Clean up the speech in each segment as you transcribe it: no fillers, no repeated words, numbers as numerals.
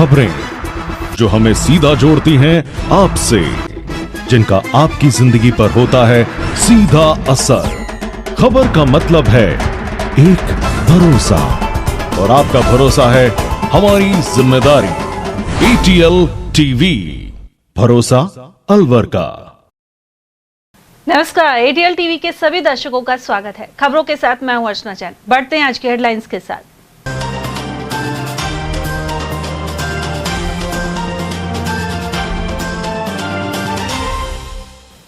खबरें जो हमें सीधा जोड़ती हैं आपसे, जिनका आपकी जिंदगी पर होता है सीधा असर। खबर का मतलब है एक भरोसा, और आपका भरोसा है हमारी जिम्मेदारी। ATL टीवी, भरोसा अलवर का। नमस्कार, ATL टीवी के सभी दर्शकों का स्वागत है। खबरों के साथ मैं हूं अर्चना चैन। बढ़ते हैं आज की हेडलाइंस के साथ।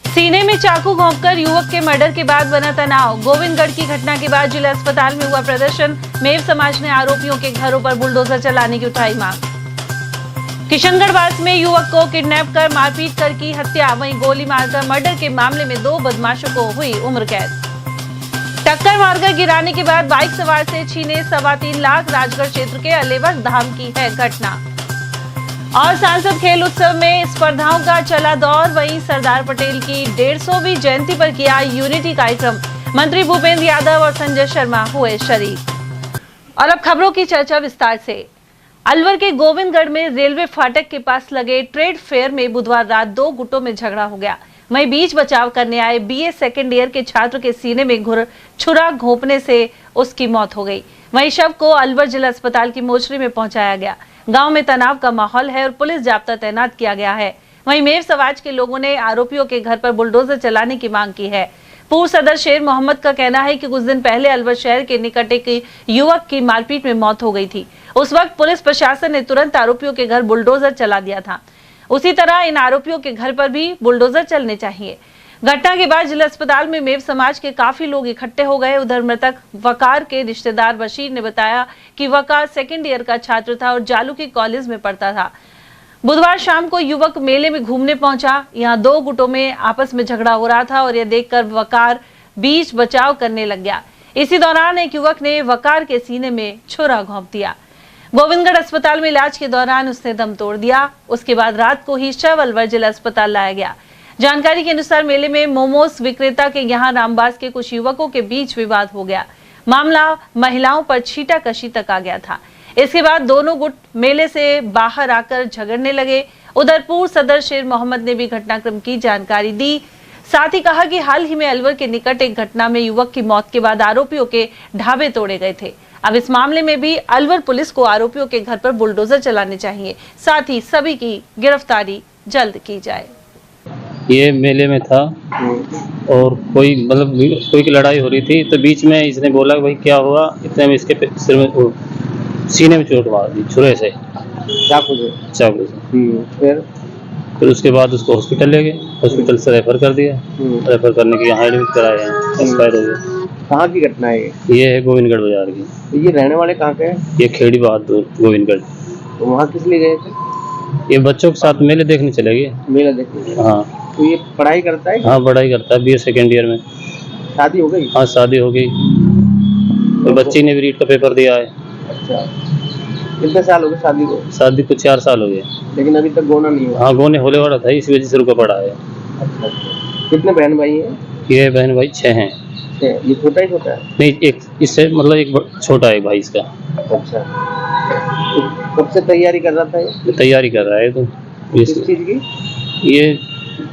सीने में चाकू घोंपकर युवक के मर्डर के बाद बना तनाव। गोविंदगढ़ की घटना के बाद जिला अस्पताल में हुआ प्रदर्शन। मेव समाज ने आरोपियों के घरों पर बुलडोजर चलाने की उठाई मांग। किशनगढ़वास में युवक को किडनैप कर मारपीट कर की हत्या, वहीं गोली मारकर मर्डर के मामले में 2 बदमाशों को हुई उम्र कैद। टक्कर मारकर गिराने के बाद बाइक सवार से छीने 3.25 लाख। राजगढ़ क्षेत्र के अलेवर धाम की है घटना। और सांसद खेल उत्सव में स्पर्धाओं का चला दौर, वहीं सरदार पटेल की 150वीं जयंती पर किया यूनिटी कार्यक्रम। मंत्री भूपेंद्र यादव और संजय शर्मा हुए शरीक। और अब खबरों की चर्चा विस्तार से। अलवर के गोविंदगढ़ में रेलवे फाटक के पास लगे ट्रेड फेयर में बुधवार रात 2 गुटों में झगड़ा हो गया। वहीं बीच बचाव करने आए BA सेकेंड ईयर के छात्र के सीने में छुरा घोंपने से उसकी मौत हो गई। वहीं शव को अलवर जिला अस्पताल की मोर्चरी में पहुंचाया गया। गांव में तनाव का माहौल है और पुलिस जाब्ता तैनात किया गया है। वहीं मेव समाज के लोगों ने आरोपियों के घर पर बुलडोजर चलाने की मांग की है। पूर्व सदर शेर मोहम्मद का कहना है कि कुछ दिन पहले अलवर शहर के निकट एक युवक की मारपीट में मौत हो गई थी। उस वक्त पुलिस प्रशासन ने तुरंत आरोपियों के घर बुलडोजर चला दिया था। उसी तरह इन आरोपियों के घर पर भी बुलडोजर चलने चाहिए। घटना के बाद जिला अस्पताल में मेव समाज के काफी लोग इकट्ठे हो गए। उधर मृतक वकार के रिश्तेदार बशीर ने बताया कि वकार सेकेंड ईयर का छात्र था और जालू की कॉलेज में पढ़ता था। बुधवार शाम को युवक मेले में घूमने पहुंचा। यहाँ 2 गुटों में आपस में झगड़ा हो रहा था और यह देखकर वकार बीच बचाव करने लग गया। इसी दौरान एक युवक ने वकार के सीने में छुरा घोंप दिया। गोविंदगढ़ अस्पताल में इलाज के दौरान उसने दम तोड़ दिया। उसके बाद रात को ही शव अलवर जिला अस्पताल लाया गया। जानकारी के अनुसार मेले में मोमोज विक्रेता के यहाँ रामबास के कुछ युवकों के बीच विवाद हो गया। मामला महिलाओं पर छीटाकशी तक आ गया था। इसके बाद दोनों गुट मेले से बाहर आकर झगड़ने लगे। उधर पूर्व सदर शेर मोहम्मद ने भी घटनाक्रम की जानकारी दी। साथ ही कहा कि हाल ही में अलवर के निकट एक घटना में युवक की मौत के बाद आरोपियों के ढाबे तोड़े गए थे। अब इस मामले में भी अलवर पुलिस को आरोपियों के घर पर बुलडोजर चलाने चाहिए। साथ ही सभी की गिरफ्तारी जल्द की जाए। ये मेले में था और कोई कोई की लड़ाई हो रही थी, तो बीच में इसने बोला भाई क्या हुआ, इतने में इसके सिर में सीने में चोट मार दी छुरे से, चाकू से। फिर उसके बाद उसको हॉस्पिटल ले गए। हॉस्पिटल से रेफर कर दिया। रेफर करने के यहाँ एडमिट कराए हैं, एक्सपायर हो गए। कहाँ की घटना है ये है गोविंदगढ़ बाजार की। तो ये रहने वाले कहाँ के हैं? ये खेड़ी बहादुर गोविंदगढ़। तो वहाँ किस लिए गए थे? ये बच्चों के साथ मेले देखने चले गए। मेला देखने? हाँ। तो ये पढ़ाई करता है? हाँ, पढ़ाई करता है, BA सेकेंड ईयर में। शादी हो गई? हाँ, शादी हो गई। तो बच्ची ने भी रीट का पेपर दिया है। अच्छा, कितने साल हो गए शादी को? शादी को 4 साल हो गए, लेकिन अभी तक गोना नहीं हुआ? हाँ, गोने होने वाला था, इस वजह से रुका पड़ा है। अच्छा, कितने बहन भाई हैं? ये बहन भाई 6 हैं। ये छोटा ही छोटा है? नहीं, एक इससे एक छोटा है भाई इसका। अच्छा, तो कब से तैयारी कर रहा था ये? तैयारी कर रहा है। तो किस चीज की? ये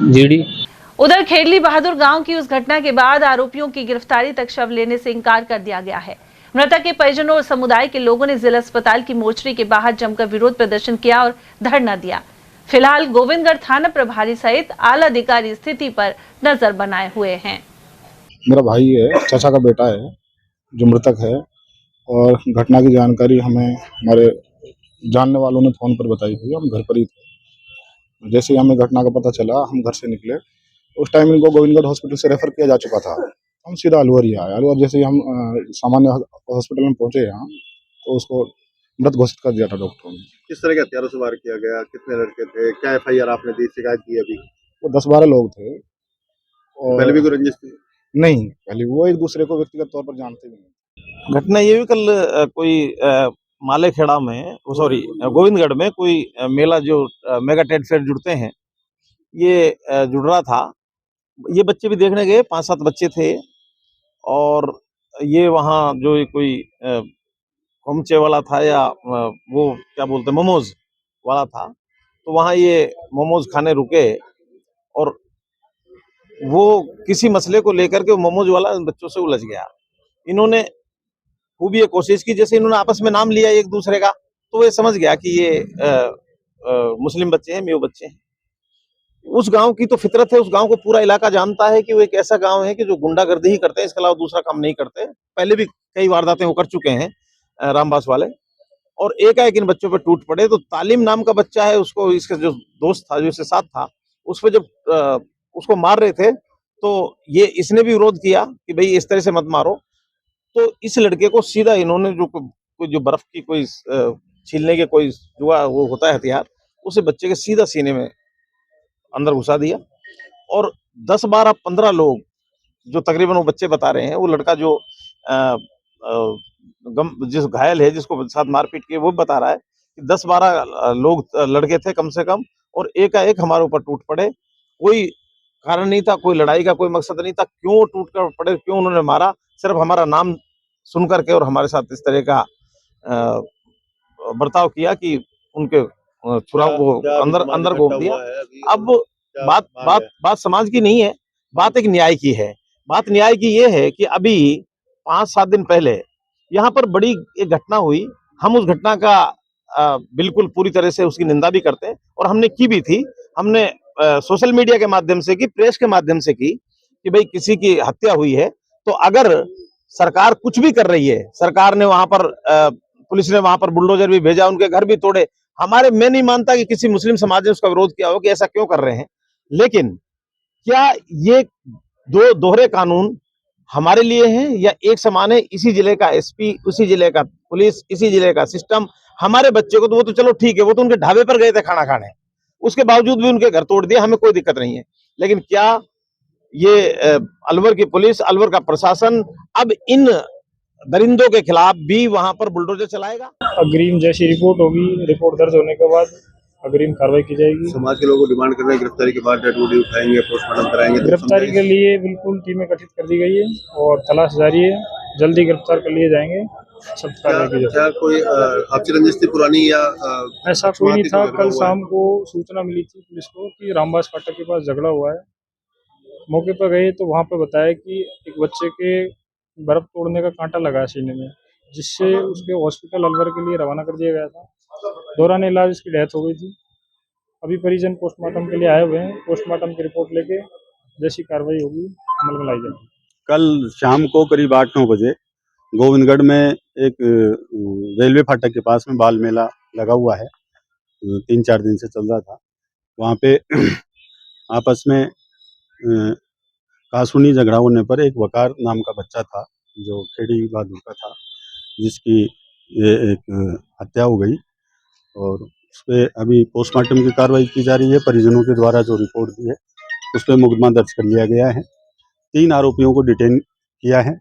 जीडी। उधर खेड़ली बहादुर गांव की उस घटना के बाद आरोपियों की गिरफ्तारी तक शव लेने से इंकार कर दिया गया है। मृतक के परिजनों और समुदाय के लोगों ने जिला अस्पताल की मोर्चरी के बाहर जमकर विरोध प्रदर्शन किया और धरना दिया। फिलहाल गोविंदगढ़ थाना प्रभारी सहित आला अधिकारी स्थिति पर नजर बनाए हुए हैं। मेरा भाई है, चाचा का बेटा है जो मृतक है, और घटना की जानकारी हमें हमारे जानने वालों ने फोन पर बताई थी। हम घर पर ही थे। जैसे ही हमें घटना का पता चला, हम घर से निकले। उस टाइम इनको गोविंदगढ़ हॉस्पिटल से रेफर किया जा चुका था। हम सीधा अलवर ही आए। अलवर जैसे ही हम सामान्य हॉस्पिटल में पहुंचे यहाँ, तो उसको मृत घोषित कर दिया था डॉक्टरों ने। किस तरह के हथियारों से वार किया गया? कितने लड़के थे? क्या FIR आपने दी, शिकायत की अभी? वो 10-12 लोग थे। और पहले भी कोई रंजिश थी? नहीं, पहले वो एक दूसरे को व्यक्तिगत तौर पर जानते भी नहीं। घटना ये भी कल कोई मालेखेड़ा में, सॉरी गोविंदगढ़ में कोई मेला जो मेगा ट्रेड फेयर जुड़ते हैं, ये जुड़ रहा था। ये बच्चे भी देखने गए, 5-7 बच्चे थे। और ये वहाँ जो कोई खोमचे वाला था, या वो क्या बोलते हैं, मोमोज, वाला था, तो वहाँ ये मोमोज खाने रुके और वो किसी मसले को लेकर के मोमोज वाला बच्चों से उलझ गया। इन्होंने खूब ये कोशिश की, जैसे इन्होंने आपस में नाम लिया एक दूसरे का, तो ये समझ गया कि ये मुस्लिम बच्चे हैं, मेव बच्चे हैं। उस गांव की तो फितरत है, उस गांव को पूरा इलाका जानता है कि वो एक ऐसा गांव है कि जो गुंडागर्दी ही करते हैं, इसके अलावा दूसरा काम नहीं करते। पहले भी कई वारदातें वो कर चुके हैं रामबास वाले, और एकाएक इन बच्चों पे टूट पड़े। तो तालिम नाम का बच्चा है, उसको इसका जो दोस्त था, जो इसके साथ था, उस पे जब उसको मार रहे थे तो ये इसने भी विरोध किया कि भाई इस तरह से मत मारो। तो इस लड़के को सीधा इन्होंने जो बर्फ की कोई छीलने के कोई जुआ वो होता है हथियार, उसे बच्चे के सीधा सीने में अंदर घुसा दिया। और 10, 12, 15 लोग जो तकरीबन वो बच्चे बता रहे हैं, वो लड़का जो जिस घायल है, जिसको साथ मारपीट की, वो बता रहा है कि 10-12 लोग लड़के थे कम से कम, और एकाएक हमारे ऊपर टूट पड़े। कोई कारण नहीं था, कोई लड़ाई का कोई मकसद नहीं था। क्यों टूट कर पड़े, क्यों उन्होंने मारा, सिर्फ हमारा नाम सुन करके और हमारे साथ इस तरह का बर्ताव किया कि उनके छुरा को अंदर गोप दिया। अब बात समाज की नहीं है, बात एक न्याय की है। बात न्याय की ये है कि अभी 5-7 दिन पहले यहाँ पर बड़ी एक घटना हुई। हम उस घटना का बिल्कुल पूरी तरह से उसकी निंदा भी करते हैं, और हमने की भी थी। हमने सोशल मीडिया के माध्यम से की, प्रेस के माध्यम से की कि भाई किसी की हत्या हुई है, तो अगर सरकार कुछ भी कर रही है, सरकार ने वहां पर पुलिस ने वहां पर बुलडोजर भी भेजा, उनके घर भी तोड़े। मैं नहीं मानता कि किसी मुस्लिम समाज ने उसका विरोध किया हो कि ऐसा क्यों कर रहे हैं, लेकिन क्या ये दो दोहरे कानून हमारे लिए हैं या एक समान है? इसी जिले का एसपी, उसी जिले का पुलिस, इसी जिले का सिस्टम हमारे बच्चे को, तो वो तो चलो ठीक है, वो तो उनके ढाबे पर गए थे खाना खाने, उसके बावजूद भी उनके घर तोड़ दिया, हमें कोई दिक्कत नहीं है। लेकिन क्या ये अलवर की पुलिस, अलवर का प्रशासन अब इन दरिंदों के खिलाफ भी वहां पर बुलडोजर चलाएगा? अग्रिम जैसी रिपोर्ट होगी, रिपोर्ट दर्ज होने के बाद अग्रिम कार्रवाई की जाएगी। समाज के लोगों को डिमांड कर रहे हैं गिरफ्तारी के बाद डेड बॉडी उठाएंगे, पोस्टमार्टम कराएंगे। गिरफ्तारी के लिए बिल्कुल टीमें गठित कर दी गई है और तलाश जारी है, जल्दी गिरफ्तार कर लिए जाएंगे। सब कार्रवाई की जाएगी। क्या कोई आपसी रंजिश थी पुरानी या ऐसा कोई नहीं था। कल शाम को सूचना मिली थी पुलिस को कि रामबास फाटक के पास झगड़ा हुआ है। मौके पर गए तो वहां पर बताया कि एक बच्चे के बर्फ तोड़ने का कांटा लगा सीने में, जिससे उसके हॉस्पिटल अलवर के लिए रवाना कर दिया गया था। दौरान इलाज उसकी डेथ हो गई थी। अभी परिजन पोस्टमार्टम के लिए आए हुए हैं। पोस्टमार्टम की रिपोर्ट लेके जैसी कार्रवाई होगी अमल में लाई जाएगी। कल शाम को करीब 8-9 बजे गोविंदगढ़ में एक रेलवे फाटक के पास में बाल मेला लगा हुआ है, 3-4 दिन से चल रहा था। वहाँ पे आपस में कासूनी झगड़ा होने पर एक वकार नाम का बच्चा था जो खेड़ी बहादुर का था, जिसकी ये एक हत्या हो गई, और उस पर अभी पोस्टमार्टम की कार्रवाई की जा रही है। परिजनों के द्वारा जो रिपोर्ट दी है उस पर मुकदमा दर्ज कर लिया गया है। 3 आरोपियों को डिटेन किया है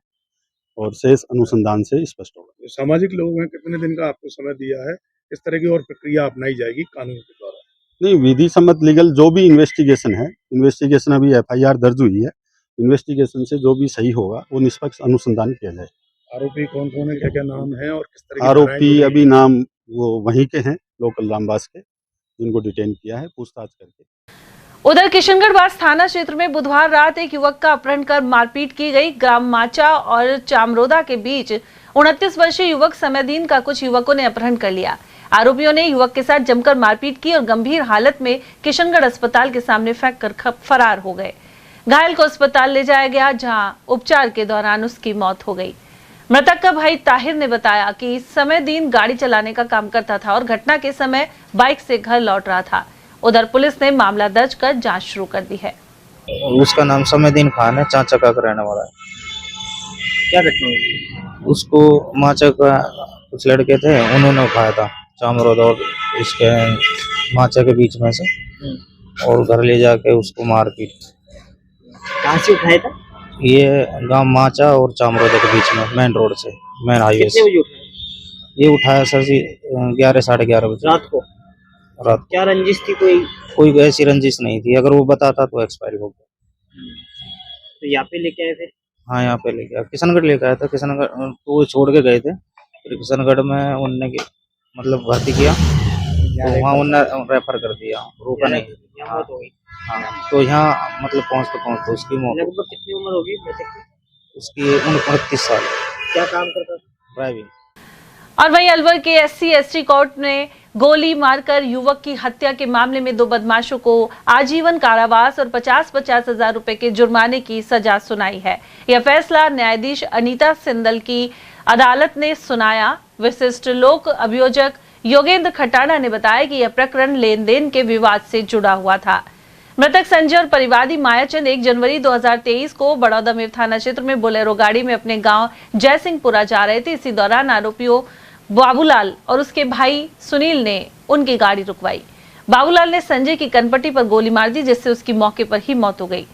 और शेष अनुसंधान से स्पष्ट होगा। सामाजिक लोग हैं, कितने दिन का आपको समय दिया है? इस तरह की और प्रक्रिया अपनाई जाएगी कानून के द्वारा? नहीं, विधि सम्मत लीगल जो भी इन्वेस्टिगेशन है, इन्वेस्टिगेशन अभी FIR दर्ज हुई है, इन्वेस्टिगेशन से जो भी सही होगा वो निष्पक्ष अनुसंधान किया जाए। आरोपी कौन कौन है, क्या क्या नाम है और किस तरह की आरोपी अभी नाम वो वहीं के हैं, लोकल रामबास के, जिनको डिटेन किया है पूछताछ करके। उधर किशनगढ़ थाना क्षेत्र में बुधवार रात एक युवक का अपहरण कर मारपीट की गई। ग्राम माचा और चामरोदा के बीच 29 वर्षीय युवक समयदीन का कुछ युवकों ने अपहरण कर लिया। आरोपियों ने युवक के साथ जमकर मारपीट की और गंभीर हालत में किशनगढ़ अस्पताल के सामने फेंक कर फरार हो गए। घायल को अस्पताल ले जाया गया, जहां उपचार के दौरान उसकी मौत हो गई। मृतक का भाई ताहिर ने बताया कि समयदीन गाड़ी चलाने का काम करता था और घटना के समय बाइक से घर लौट रहा था। उधर पुलिस ने मामला दर्ज कर जांच शुरू कर दी है। उसका नाम समयदीन खान है, चाचा का रहने वाला है। क्या घटना हुई? उसको माचा का कुछ लड़के थे, उन्होंने उठाया था चामरोद और इसके माचा के बीच में से, और घर ले जाके उसको मारपीट। कहाँ से उठाया था? ये गांव माचा और चामरोद के बीच में, मेन रोड से, मेन हाईवे से। ये उठाया सर जी 11 साढ़े 11 बजे रात को। क्या रंजिश थी? कोई ऐसी रंजिश नहीं थी। अगर वो बताता तो एक्सपायरी हो गया। तो यहाँ पे लेके आए फिर? हाँ, यहाँ पे लेके आया, किशनगढ़ लेके आया था। किशनगढ़ तो वो छोड़ के गए थे, फिर किशनगढ़ में उनने मतलब भर्ती किया, तो वहाँ उन्होंने रेफर कर दिया, रोका नहीं। यहाँ मौत हो गई। हाँ, तो यहाँ मतलब पहुँचते उसकी मौत, लगभग कितनी उम्र होगी मृतक की? उसकी 29 साल, क्या काम करता था? ड्राइविंग। और वहीं अलवर के SC/ST कोर्ट ने गोली मारकर युवक की हत्या के मामले में 2 बदमाशों को आजीवन कारावास और 50-50 हजार रुपए के जुर्माने की सजा सुनाई है। यह फैसला न्यायाधीश अनीता सिंदल की अदालत ने सुनाया। विशिष्ट लोक अभियोजक योगेंद्र खटाना ने बताया कि यह प्रकरण लेन देन के विवाद से जुड़ा हुआ था। मृतक संजय और परिवादी मायाचंद 1 जनवरी 2023 को बड़ौदा मेव थाना क्षेत्र में बोलेरो गाड़ी में अपने गांव जयसिंहपुरा जा रहे थे। इसी दौरान आरोपियों बाबूलाल और उसके भाई सुनील ने उनकी गाड़ी रुकवाई। बाबूलाल ने संजय की कनपट्टी पर गोली मार दी, जिससे उसकी मौके पर ही मौत हो गई।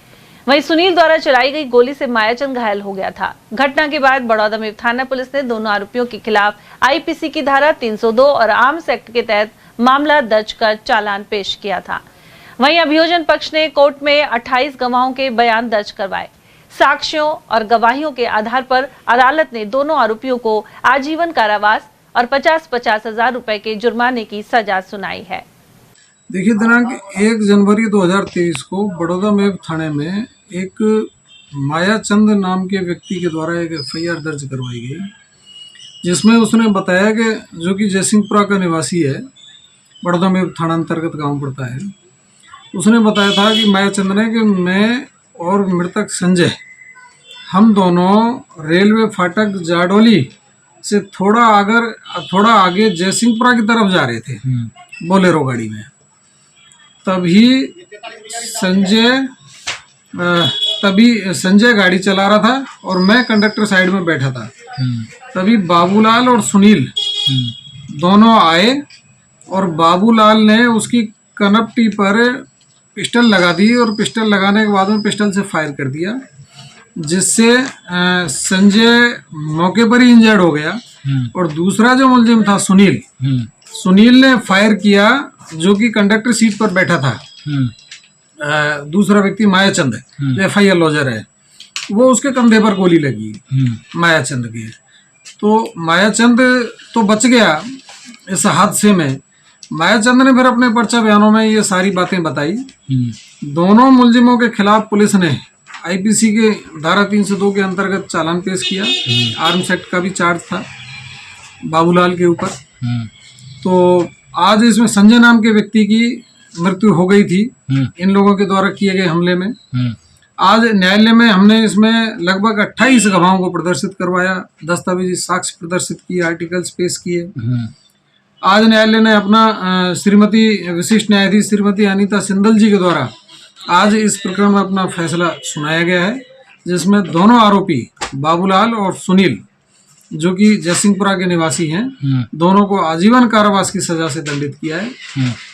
वहीं सुनील द्वारा चलाई गई गोली से मायाचंद घायल हो गया था। घटना के बाद बड़ौदा मेव थाना पुलिस ने दोनों आरोपियों के खिलाफ IPC की धारा 302 और आर्म्स एक्ट के तहत मामला दर्ज कर चालान पेश किया था। वहीं अभियोजन पक्ष ने कोर्ट में 28 गवाहों के बयान दर्ज करवाए। साक्ष्यों और गवाहियों के आधार पर अदालत ने दोनों आरोपियों को आजीवन कारावास और 50-50 हजार रुपए के जुर्माने की सजा सुनाई है। देखिए, दिनांक 1 जनवरी 2023 को बड़ौदा मेव थाने में एक मायाचंद नाम के व्यक्ति के द्वारा एक FIR दर्ज करवाई गई, जिसमें उसने बताया कि जो कि जयसिंहपुरा का निवासी है, बड़ौदा मेव थाना अंतर्गत गांव पड़ता है, उसने बताया था कि मायाचंद ने कि मैं और मृतक संजय हम दोनों रेलवे फाटक जाडोली से थोड़ा आगे जयसिंहपुरा की तरफ जा रहे थे बोलेरो गाड़ी में। तभी संजय गाड़ी चला रहा था और मैं कंडक्टर साइड में बैठा था। तभी बाबूलाल और सुनील दोनों आए और बाबूलाल ने उसकी कनपटी पर पिस्टल लगा दी और पिस्टल लगाने के बाद में पिस्टल से फायर कर दिया, जिससे संजय मौके पर ही इंजर्ड हो गया। और दूसरा जो मुलजिम था सुनील ने फायर किया, जो कि कंडक्टर सीट पर बैठा था। दूसरा व्यक्ति मायाचंद जो FIR लॉजर है, वो उसके कंधे पर गोली लगी मायाचंद के। तो मायाचंद तो बच गया इस हादसे में। मायाचंद ने फिर अपने पर्चा बयानों में ये सारी बातें बताई। दोनों मुलजिमों के खिलाफ पुलिस ने IPC के धारा 302 के अंतर्गत चालान पेश किया। आर्म्स एक्ट का भी चार्ज था बाबूलाल के ऊपर। तो आज इसमें संजय नाम के व्यक्ति की मृत्यु हो गई थी इन लोगों के द्वारा किए गए हमले में। आज न्यायालय में हमने इसमें लगभग 28 गवाहों को प्रदर्शित करवाया, दस्तावेजी साक्ष्य प्रदर्शित किए, आर्टिकल्स पेश किए। आज न्यायालय ने अपना श्रीमती विशिष्ट न्यायाधीश श्रीमती अनीता सिंदल जी के द्वारा आज इस प्रकरण में अपना फैसला सुनाया गया है, जिसमें दोनों आरोपी बाबूलाल और सुनील, जो कि जयसिंहपुरा के निवासी हैं, दोनों को आजीवन कारावास की सजा से दंडित किया है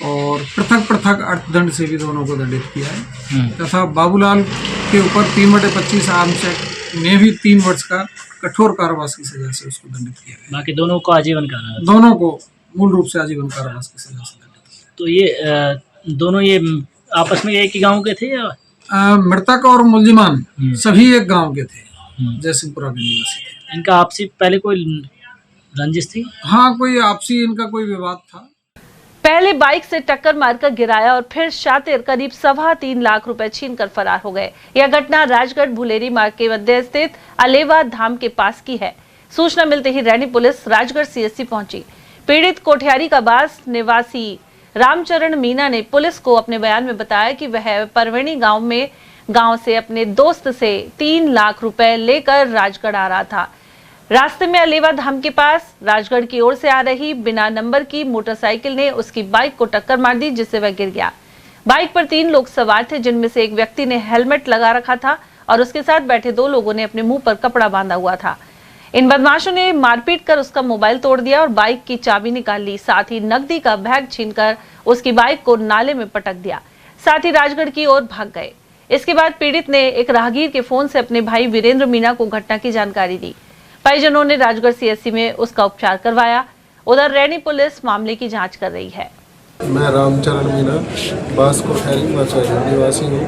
और पृथक अर्थदंड से भी दोनों को दंडित किया है। तथा बाबूलाल के ऊपर 3/25 आर्म्स एक्ट में भी 3 वर्ष का कठोर कारावास की सजा से उसको दंडित किया है। बाकी दोनों को आजीवन कारावास, दोनों को मूल रूप से आजीवन कारावास की सजा से दंडित किया। तो ये दोनों ये आपस में एक ही गांव के थे या मृतक और मुलजिमान सभी एक गांव के थे, जयसिंहपुरा के निवासी थे। इनका आपसी पहले कोई रंजिश थी? हाँ, कोई आपसी इनका कोई विवाद था। पहले बाइक से टक्कर मारकर गिराया और फिर शातिर करीब 3.25 लाख रुपए छीनकर फरार हो गए। यह घटना राजगढ़ भुलेरी मार्ग के मध्य स्थित अलेवा धाम के पास की है। सूचना मिलते ही रैनी पुलिस राजगढ़ CSC पहुंची। पीड़ित कोठियारी का बास निवासी रामचरण मीना ने पुलिस को अपने बयान में बताया कि वह परवेणी गांव से अपने दोस्त से 3 लाख रुपए लेकर राजगढ़ आ रहा था। रास्ते में अलेवा धाम के पास राजगढ़ की ओर से आ रही बिना नंबर की मोटरसाइकिल ने उसकी बाइक को टक्कर मार दी, जिससे वह गिर गया। बाइक पर 3 लोग सवार थे, जिनमें से एक व्यक्ति ने हेलमेट लगा रखा था और उसके साथ बैठे 2 लोगों ने अपने मुंह पर कपड़ा बांधा हुआ था। इन बदमाशों ने मारपीट कर उसका मोबाइल तोड़ दिया और बाइक की चाबी निकाल ली। साथ ही नकदी का बैग छीनकर उसकी बाइक को नाले में पटक दिया। साथ ही राजगढ़ की ओर भाग गए। इसके बाद पीड़ित ने एक राहगीर के फोन से अपने भाई वीरेंद्र मीना को घटना की जानकारी दी। परिजनों ने राजगढ़ CSC में उसका उपचार करवाया। उधर रैनी पुलिस मामले की जांच कर रही है। मैं रामचरण मीना बास कोठियारी निवासी हूँ।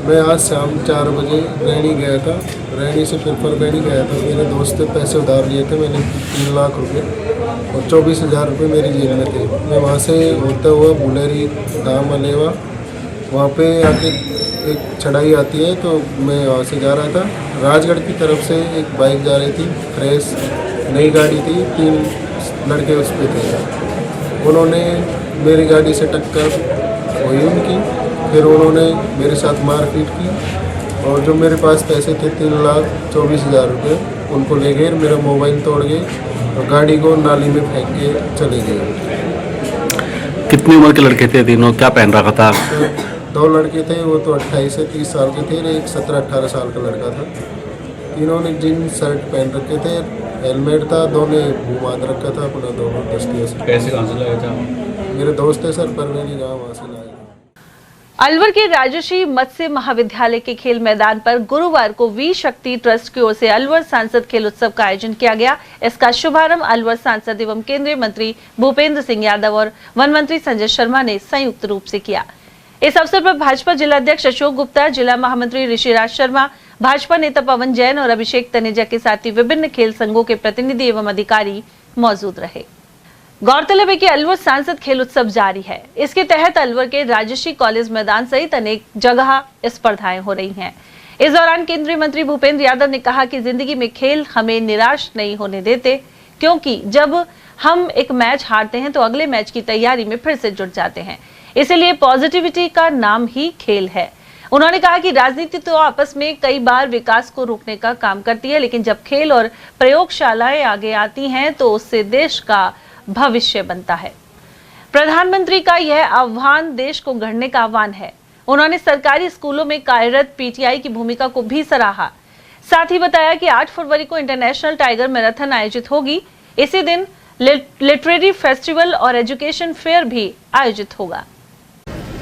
मैं आज शाम 4 बजे रैनी गया था। रैनी से फिर फरवरी गया था। मेरे दोस्त ने पैसे उधार लिए थे मैंने 3 लाख रुपए और 24,000 रुपये मेरी जेब में थे। मैं वहाँ से होता हुआ बुलेरी दाम अलेवा वहाँ पे आके एक चढ़ाई आती है तो मैं वहाँ से जा रहा था। राजगढ़ की तरफ से एक बाइक जा रही थी, फ्रेश नई गाड़ी थी, 3 लड़के उस पर थे। उन्होंने मेरी गाड़ी से टक्कर हुई उनकी, फिर उन्होंने मेरे साथ मारपीट की और जो मेरे पास पैसे थे 3,24,000 रुपये उनको ले गए, मेरा मोबाइल तोड़ गए और गाड़ी को नाली में फेंक के चले गए। कितनी उम्र के लड़के थे तीनों, क्या पहन रखा था? 2 लड़के थे, वो तो 28 से 30 साल के थे, एक 17-18 साल का लड़का था। तीनों ने जीन्स शर्ट पहन रखे थे, हेलमेट था, दोनों मुँह बांध रखा था अपना, दोनों दस्तियों से। पैसे कहाँ से लाए थे? मेरे दोस्त है सर, परवेली गाँव, वहाँ से लाए। अलवर के राजर्षि मत्स्य महाविद्यालय के खेल मैदान पर गुरुवार को वी शक्ति ट्रस्ट की ओर से अलवर सांसद खेल उत्सव का आयोजन किया गया। इसका शुभारंभ अलवर सांसद एवं केंद्रीय मंत्री भूपेंद्र सिंह यादव और वन मंत्री संजय शर्मा ने संयुक्त रूप से किया। इस अवसर पर भाजपा जिला अध्यक्ष अशोक गुप्ता, जिला महामंत्री ऋषिराज शर्मा, भाजपा नेता पवन जैन और अभिषेक तनेजा के साथ ही विभिन्न खेल संघों के प्रतिनिधि एवं अधिकारी मौजूद रहे। गौरतलब है कि अलवर सांसद खेल उत्सव जारी है। इसके तहत अलवर के राजर्षि कॉलेज मैदान सहित अनेक जगह स्पर्धाएं हो रही हैं। इस दौरान केंद्रीय मंत्री भूपेंद्र यादव ने कहा कि जिंदगी में खेल हमें निराश नहीं होने देते, क्योंकि जब हम एक मैच हारते हैं तो अगले मैच की तैयारी में फिर से जुट जाते हैं। इसीलिए पॉजिटिविटी का नाम ही खेल है। उन्होंने कहा कि राजनीति तो आपस में कई बार विकास को रोकने का काम करती है, लेकिन जब खेल और प्रयोगशालाएं आगे आती हैं तो उससे देश का भविष्य बनता है। प्रधानमंत्री का यह आह्वान देश को गढ़ने का आह्वान है। उन्होंने सरकारी स्कूलों में कार्यरत पीटीआई की भूमिका को भी सराहा। साथ ही बताया कि 8 फरवरी को इंटरनेशनल टाइगर मैराथन आयोजित होगी। इसी दिन लिटरेरी फेस्टिवल और एजुकेशन फेयर भी आयोजित होगा।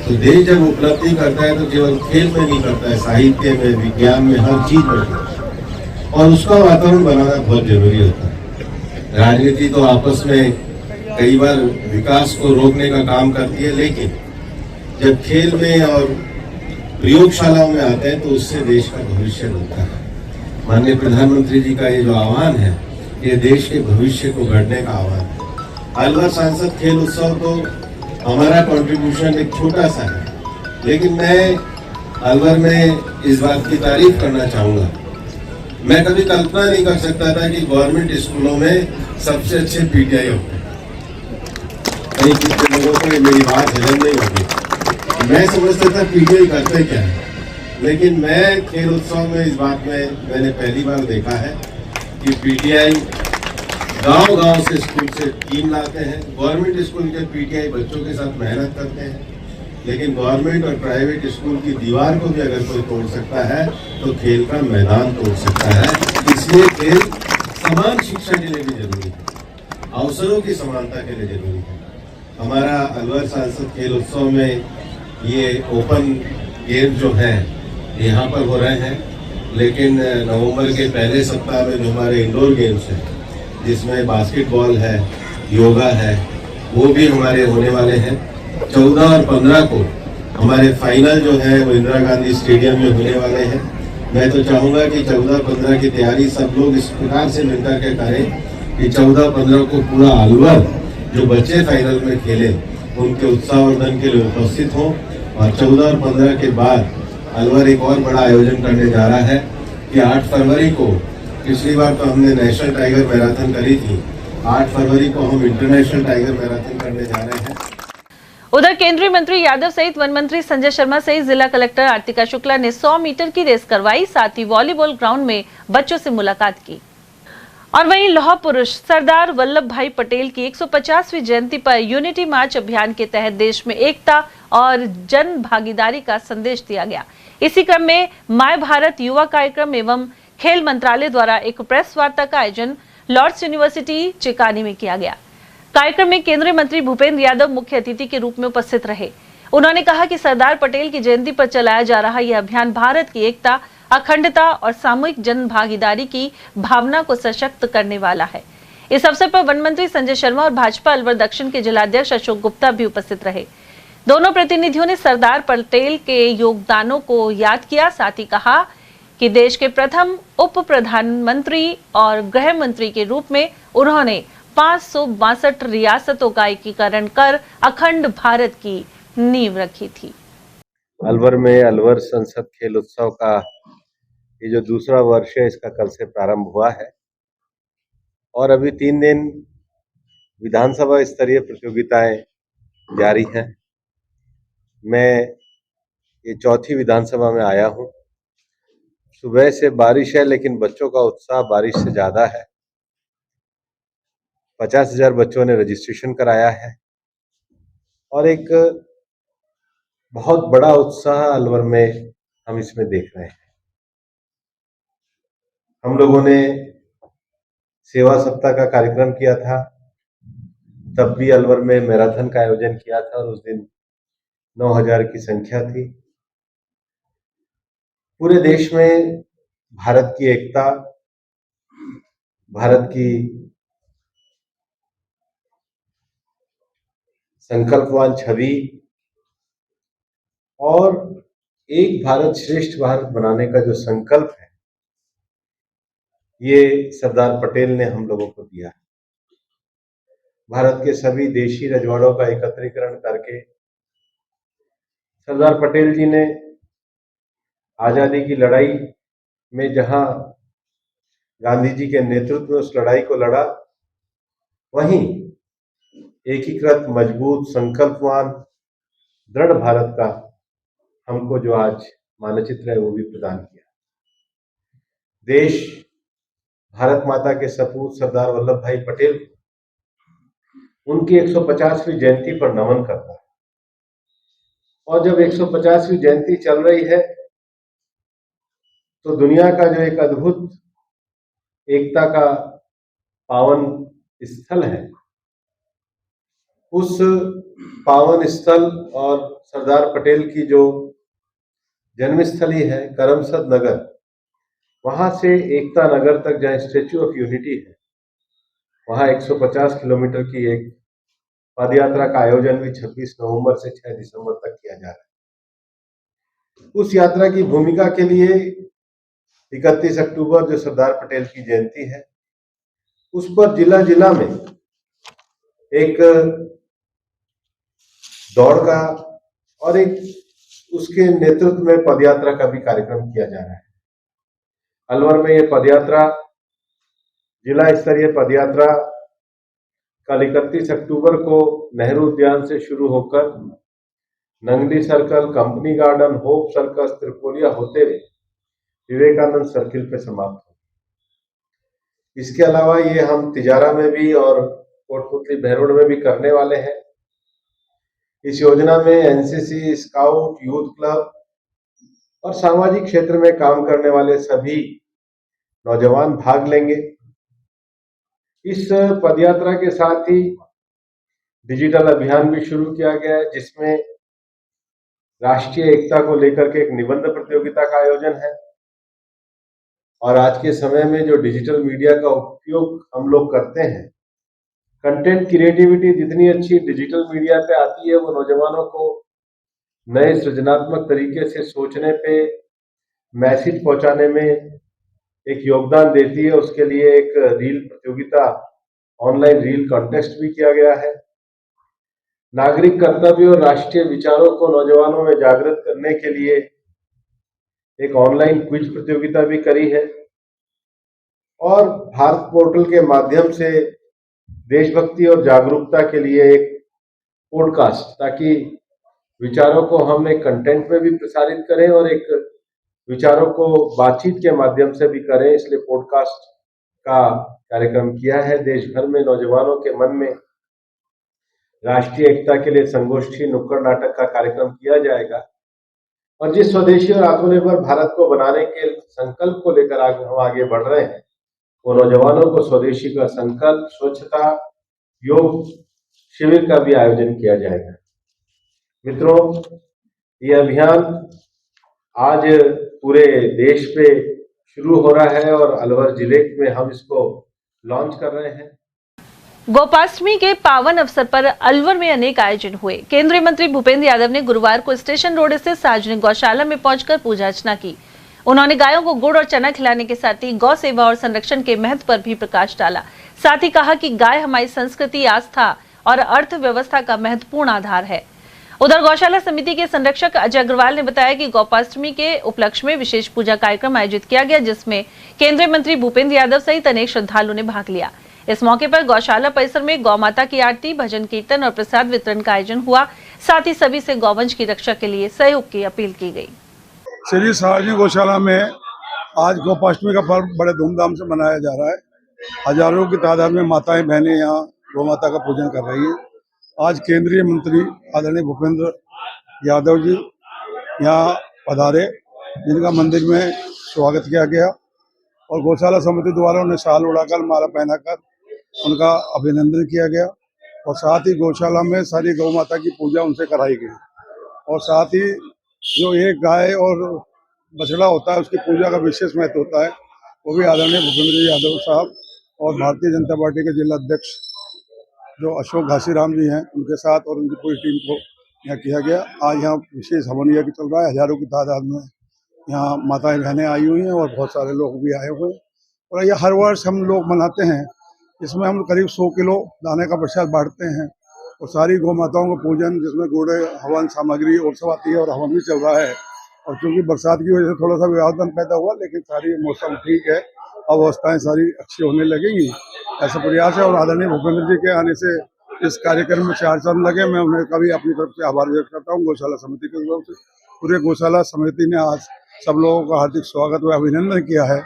तो देश जब उपलब्धि करता है तो केवल खेल में नहीं करता है, साहित्य में, विज्ञान में, हर चीज में, और उसका वातावरण बनाना बहुत जरूरी होता है। राजनीति तो आपस में कई बार विकास को रोकने का काम करती है, लेकिन जब खेल में और प्रयोगशालाओं में आते हैं तो उससे देश का भविष्य बनता है। माननीय प्रधानमंत्री जी का ये जो आह्वान है, ये देश के भविष्य को गढ़ने का आह्वान है। अलवर सांसद खेल उत्सव तो हमारा कंट्रीब्यूशन एक छोटा सा है, लेकिन मैं अलवर में इस बात की तारीफ करना चाहूँगा। मैं कभी कल्पना नहीं कर सकता था कि गवर्नमेंट स्कूलों में सबसे अच्छे पीटीआई होते हैं। कहीं कितने लोगों को मेरी बात हजम नहीं होगी। मैं समझता था पीटीआई करते क्या है, लेकिन मैं खेल उत्सव में इस बात में मैंने पहली बार देखा है कि पीटीआई गांव-गांव से स्कूल से टीम लाते हैं। गवर्नमेंट स्कूल के पीटीआई बच्चों के साथ मेहनत करते हैं, लेकिन गवर्नमेंट और प्राइवेट स्कूल की दीवार को भी अगर कोई तोड़ सकता है तो खेल का मैदान तोड़ सकता है। इसलिए खेल समान शिक्षा के लिए भी जरूरी है, अवसरों की समानता के लिए जरूरी है। हमारा अलवर सांसद खेल उत्सव में ये ओपन गेम जो है यहाँ पर हो रहे हैं, लेकिन नवंबर के पहले सप्ताह में जो हमारे इंडोर गेम्स हैं, जिसमें बास्केटबॉल है, योगा है, वो भी हमारे होने वाले हैं। 14 और 15 को हमारे फाइनल जो है वो इंदिरा गांधी स्टेडियम में होने वाले हैं। मैं तो चाहूँगा कि 14-15 की तैयारी सब लोग इस प्रकार से मिलकर के करें कि 14-15 को पूरा अलवर जो बच्चे फाइनल में खेले उनके उत्साहवर्धन के लिए उपस्थित हों, और 14 और 15 के बाद अलवर एक और बड़ा आयोजन करने जा रहा है कि 8 फरवरी को, पिछली बार तो हमने नेशनल टाइगर मैराथन करी थी, 8 फरवरी को हम इंटरनेशनल टाइगर मैराथन करने जा रहे हैं। उधर केंद्रीय मंत्री यादव सहित वन मंत्री संजय शर्मा सहित जिला कलेक्टर आरतिका शुक्ला ने 100 मीटर की रेस करवाई। साथ ही वॉलीबॉल ग्राउंड में बच्चों से मुलाकात की। और वहीं लौह पुरुष सरदार वल्लभ भाई पटेल की 150वीं जयंती पर यूनिटी मार्च अभियान के तहत देश में एकता और जन भागीदारी का संदेश दिया गया। इसी क्रम में माय भारत युवा कार्यक्रम एवं खेल मंत्रालय द्वारा एक प्रेस वार्ता का आयोजन लॉर्ड्स यूनिवर्सिटी चिकानी में किया गया। कार्यक्रम में केंद्रीय मंत्री भूपेंद्र यादव मुख्य अतिथि के रूप में उपस्थित रहे। उन्होंने कहा कि सरदार पटेल की जयंती पर चलाया जा रहा यह अभियान भारत की एकता, अखंडता और सामूहिक जन भागीदारी की भावना को सशक्त करने वाला है। इस अवसर पर वन मंत्री संजय शर्मा और भाजपा अलवर दक्षिण के जिलाध्यक्ष अशोक गुप्ता भी उपस्थित रहे। दोनों प्रतिनिधियों ने सरदार पटेल के योगदानों को याद किया, साथ ही कहा कि देश के प्रथम उप प्रधानमंत्री और गृह मंत्री के रूप में उन्होंने 562 रियासतों का एकीकरण कर अखंड भारत की नींव रखी थी। अलवर में अलवर संसद खेल उत्सव का ये जो दूसरा वर्ष है, इसका कल से प्रारंभ हुआ है और अभी 3 दिन विधानसभा स्तरीय प्रतियोगिताएं जारी हैं। मैं ये चौथी विधानसभा में आया हूं। सुबह से बारिश है, लेकिन बच्चों का उत्साह बारिश से ज्यादा है। 50,000 बच्चों ने रजिस्ट्रेशन कराया है और एक बहुत बड़ा उत्साह अलवर में हम इसमें देख रहे हैं। हम लोगों ने सेवा सप्ताह का कार्यक्रम किया था, तब भी अलवर में मैराथन का आयोजन किया था और उस दिन 9,000 की संख्या थी। पूरे देश में भारत की एकता, भारत की संकल्पवान छवि और एक भारत श्रेष्ठ भारत बनाने का जो संकल्प है, ये सरदार पटेल ने हम लोगों को दिया। भारत के सभी देशी रजवाड़ों का एकत्रीकरण करके सरदार पटेल जी ने आजादी की लड़ाई में जहां गांधी जी के नेतृत्व में उस लड़ाई को लड़ा, वहीं एकीकृत, मजबूत, संकल्पवान, दृढ़ भारत का हमको जो आज मानचित्र है वो भी प्रदान किया। देश भारत माता के सपूत सरदार वल्लभ भाई पटेल उनकी 150वीं जयंती पर नमन करता है और जब 150वीं जयंती चल रही है तो दुनिया का जो एक अद्भुत एकता का पावन स्थल है, उस पावन स्थल और सरदार पटेल की जो जन्मस्थली है करमसद नगर, वहां से एकता नगर तक जहां स्टैच्यू ऑफ यूनिटी है, वहां 150 किलोमीटर की एक पदयात्रा का आयोजन भी 26 नवंबर से 6 दिसंबर तक किया जा रहा है। उस यात्रा की भूमिका के लिए 31 अक्टूबर जो सरदार पटेल की जयंती है, उस पर जिला जिला में एक दौड़ का और एक उसके नेतृत्व में पदयात्रा का भी कार्यक्रम किया जा रहा है। अलवर में ये पदयात्रा, जिला स्तरीय पदयात्रा कल 31 अक्टूबर को नेहरू उद्यान से शुरू होकर Nangli circle, company garden, hope circus, Tripolia होते हुए विवेकानंद सर्किल पे समाप्त हो। इसके अलावा ये हम तिजारा में भी और कोटपुतली बहरोड में भी करने वाले हैं। इस योजना में एनसीसी, स्काउट, यूथ क्लब और सामाजिक क्षेत्र में काम करने वाले सभी नौजवान भाग लेंगे। इस पदयात्रा के साथ ही डिजिटल अभियान भी शुरू किया गया है, जिसमें राष्ट्रीय एकता को लेकर के एक निबंध प्रतियोगिता का आयोजन है और आज के समय में जो डिजिटल मीडिया का उपयोग हम लोग करते हैं, कंटेंट क्रिएटिविटी जितनी अच्छी डिजिटल मीडिया पे आती है, वो नौजवानों को नए सृजनात्मक तरीके से सोचने पे, मैसेज पहुंचाने में एक योगदान देती है। उसके लिए एक रील प्रतियोगिता, ऑनलाइन रील कॉन्टेस्ट भी किया गया है। नागरिक कर्तव्य और राष्ट्रीय विचारों को नौजवानों में जागृत करने के लिए एक ऑनलाइन क्विज प्रतियोगिता भी करी है और भारत पोर्टल के माध्यम से देशभक्ति और जागरूकता के लिए एक पॉडकास्ट, ताकि विचारों को हम एक कंटेंट में भी प्रसारित करें और एक विचारों को बातचीत के माध्यम से भी करें, इसलिए पॉडकास्ट का कार्यक्रम किया है। देश भर में नौजवानों के मन में राष्ट्रीय एकता के लिए संगोष्ठी, नुक्कड़ नाटक का कार्यक्रम किया जाएगा और जिस स्वदेशी और आत्मनिर्भर भारत को बनाने के संकल्प को लेकर हम आगे बढ़ रहे हैं, वो नौजवानों को स्वदेशी का संकल्प, स्वच्छता, योग शिविर का भी आयोजन किया जाएगा। मित्रों, ये अभियान आज पूरे देश पे शुरू हो रहा है और अलवर जिले में हम इसको लॉन्च कर रहे हैं। गोपाष्टमी के पावन अवसर पर अलवर में अनेक आयोजन हुए। केंद्रीय मंत्री भूपेंद्र यादव ने गुरुवार को स्टेशन रोड स्थित सार्वजनिक गौशाला में पहुंचकर पूजा अर्चना की। उन्होंने गायों को गुड़ और चना खिलाने के साथ ही गौ सेवा और संरक्षण के महत्व पर भी प्रकाश डाला। साथ ही कहा कि गाय हमारी संस्कृति, आस्था और अर्थव्यवस्था का महत्वपूर्ण आधार है। उधर गौशाला समिति के संरक्षक अजय अग्रवाल ने बताया कि गोपाष्टमी के उपलक्ष्य में विशेष पूजा कार्यक्रम आयोजित किया गया, जिसमें केंद्रीय मंत्री भूपेंद्र यादव सहित अनेक श्रद्धालुओं ने भाग लिया। इस मौके पर गौशाला परिसर में गौ माता की आरती, भजन कीर्तन और प्रसाद वितरण का आयोजन हुआ। साथ ही सभी से गौवंश की रक्षा के लिए सहयोग की अपील की गई। श्री सार्वजनिक गौशाला में आज गोपाष्टमी का पर्व बड़े धूमधाम से मनाया जा रहा है। हजारों की तादाद में माताएं बहनें यहाँ गौ माता का पूजन कर रही हैं। आज केंद्रीय मंत्री आदरणीय भूपेंद्र यादव जी यहाँ पधारे, जिनका मंदिर में स्वागत किया गया और गौशाला समिति द्वारा उन्हें शाल उड़ाकर, माला पहनाकर उनका अभिनंदन किया गया और साथ ही गौशाला में सारी गौ माता की पूजा उनसे कराई गई और साथ ही जो एक गाय और बछड़ा होता है उसकी पूजा का विशेष महत्व होता है, वो भी आदरणीय भूपेंद्र यादव साहब और भारतीय जनता पार्टी के जिला अध्यक्ष जो अशोक घासीराम जी हैं उनके साथ और उनकी पूरी टीम को यहाँ किया गया। आज यहाँ विशेष हवन यज्ञ चल रहा है। हजारों की तादाद में यहाँ माताएं बहनें आई हुई हैं और बहुत सारे लोग भी आए हुए हैं और ये हर वर्ष हम लोग मनाते हैं। इसमें हम करीब 100 किलो दाने का प्रसाद बांटते हैं और सारी गौ माताओं को पूजन, जिसमें गुड़, हवन सामग्री और सब आती है और हवन भी चल रहा है। और चूंकि बरसात की वजह से थोड़ा सा विवादन पैदा हुआ, लेकिन सारी मौसम ठीक है, अवस्थाएं सारी अच्छी होने लगेंगी, ऐसा प्रयास है। और आदरणीय भूपेंद्र जी के आने से इस कार्यक्रम में 4 चांद लगे। मैं उन्हें कभी अपनी तरफ से आभार व्यक्त करता हूँ गौशाला समिति के तरफ से। पूरे गौशाला समिति ने आज सब लोगों का हार्दिक स्वागत व अभिनंदन किया है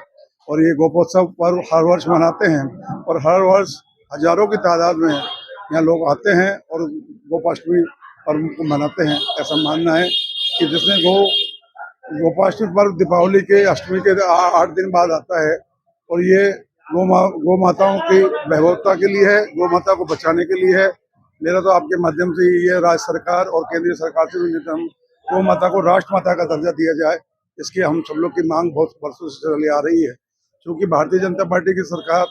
और ये गोपोत्सव पर्व हर वर्ष मनाते हैं और हर वर्ष हजारों की तादाद में यहाँ लोग आते हैं और गोपाष्टमी पर्व को मनाते हैं। ऐसा मानना है कि जिसने गोपाष्टमी पर्व दीपावली के अष्टमी के 8 दिन बाद आता है और ये गौ माताओं की वैभवता के लिए है, गौ माता को बचाने के लिए है। मेरा तो आपके माध्यम से ये राज्य सरकार और केंद्रीय सरकार से भी हम गौ माता को राष्ट्र माता का दर्जा दिया जाए, इसकी हम सब लोग की मांग बहुत वर्षों से चली आ रही है। क्योंकि भारतीय जनता पार्टी की सरकार